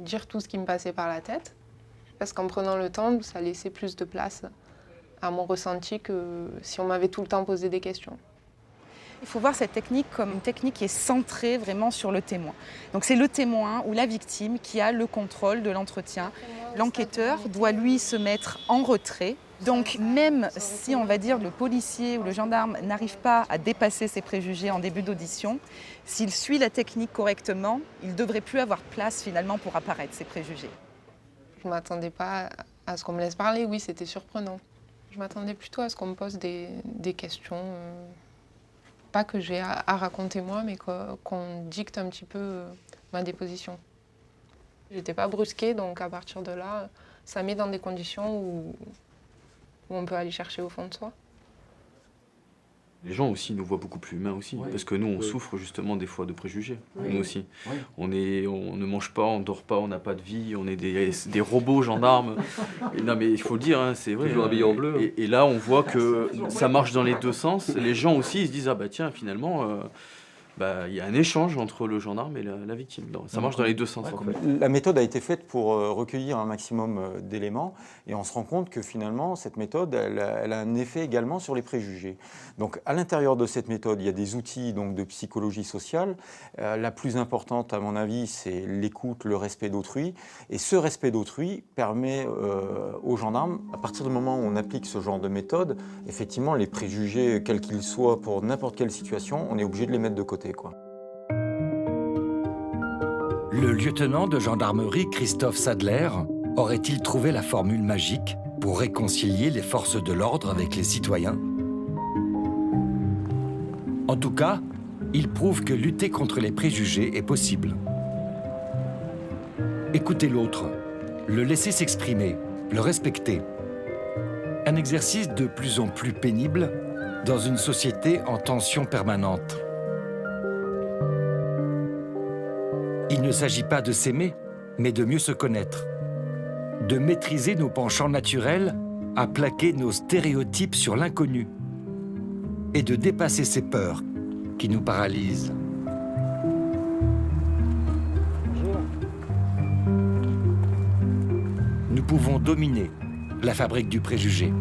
dire tout ce qui me passait par la tête. Parce qu'en prenant le temps, ça laissait plus de place à mon ressenti que si on m'avait tout le temps posé des questions. Il faut voir cette technique comme une technique qui est centrée vraiment sur le témoin. Donc c'est le témoin ou la victime qui a le contrôle de l'entretien. L'enquêteur doit lui se mettre en retrait. Donc même si on va dire le policier ou le gendarme n'arrive pas à dépasser ses préjugés en début d'audition, s'il suit la technique correctement, il ne devrait plus avoir de place finalement pour apparaître ses préjugés. Je ne m'attendais pas à ce qu'on me laisse parler, oui, c'était surprenant. Je m'attendais plutôt à ce qu'on me pose des questions. Pas que j'ai à raconter moi, mais qu'on dicte un petit peu ma déposition. J'étais pas brusquée, donc à partir de là, ça met dans des conditions où où on peut aller chercher au fond de soi. Les gens aussi nous voient beaucoup plus humains aussi, parce que nous on souffre justement des fois de préjugés, nous aussi. On ne mange pas, on dort pas, on n'a pas de vie, on est des robots gendarmes. Et non mais il faut le dire, hein, c'est vrai. Toujours habillés en bleu. Et là on voit que ça marche dans les deux sens. Les gens aussi ils se disent ah bah tiens finalement il y a un échange entre le gendarme et la victime. Ça marche dans les deux sens en fait. La méthode a été faite pour recueillir un maximum d'éléments et on se rend compte que finalement cette méthode elle a un effet également sur les préjugés. Donc à l'intérieur de cette méthode il y a des outils donc, de psychologie sociale. La plus importante à mon avis c'est l'écoute, le respect d'autrui et ce respect d'autrui permet aux gendarmes, à partir du moment où on applique ce genre de méthode, effectivement les préjugés quels qu'ils soient pour n'importe quelle situation, on est obligé de les mettre de côté. Le lieutenant de gendarmerie Christophe Sadler aurait-il trouvé la formule magique pour réconcilier les forces de l'ordre avec les citoyens? En tout cas, il prouve que lutter contre les préjugés est possible. Écouter l'autre, le laisser s'exprimer, le respecter. Un exercice de plus en plus pénible dans une société en tension permanente. Il ne s'agit pas de s'aimer, mais de mieux se connaître, de maîtriser nos penchants naturels, à plaquer nos stéréotypes sur l'inconnu et de dépasser ces peurs qui nous paralysent. Nous pouvons dominer la fabrique du préjugé.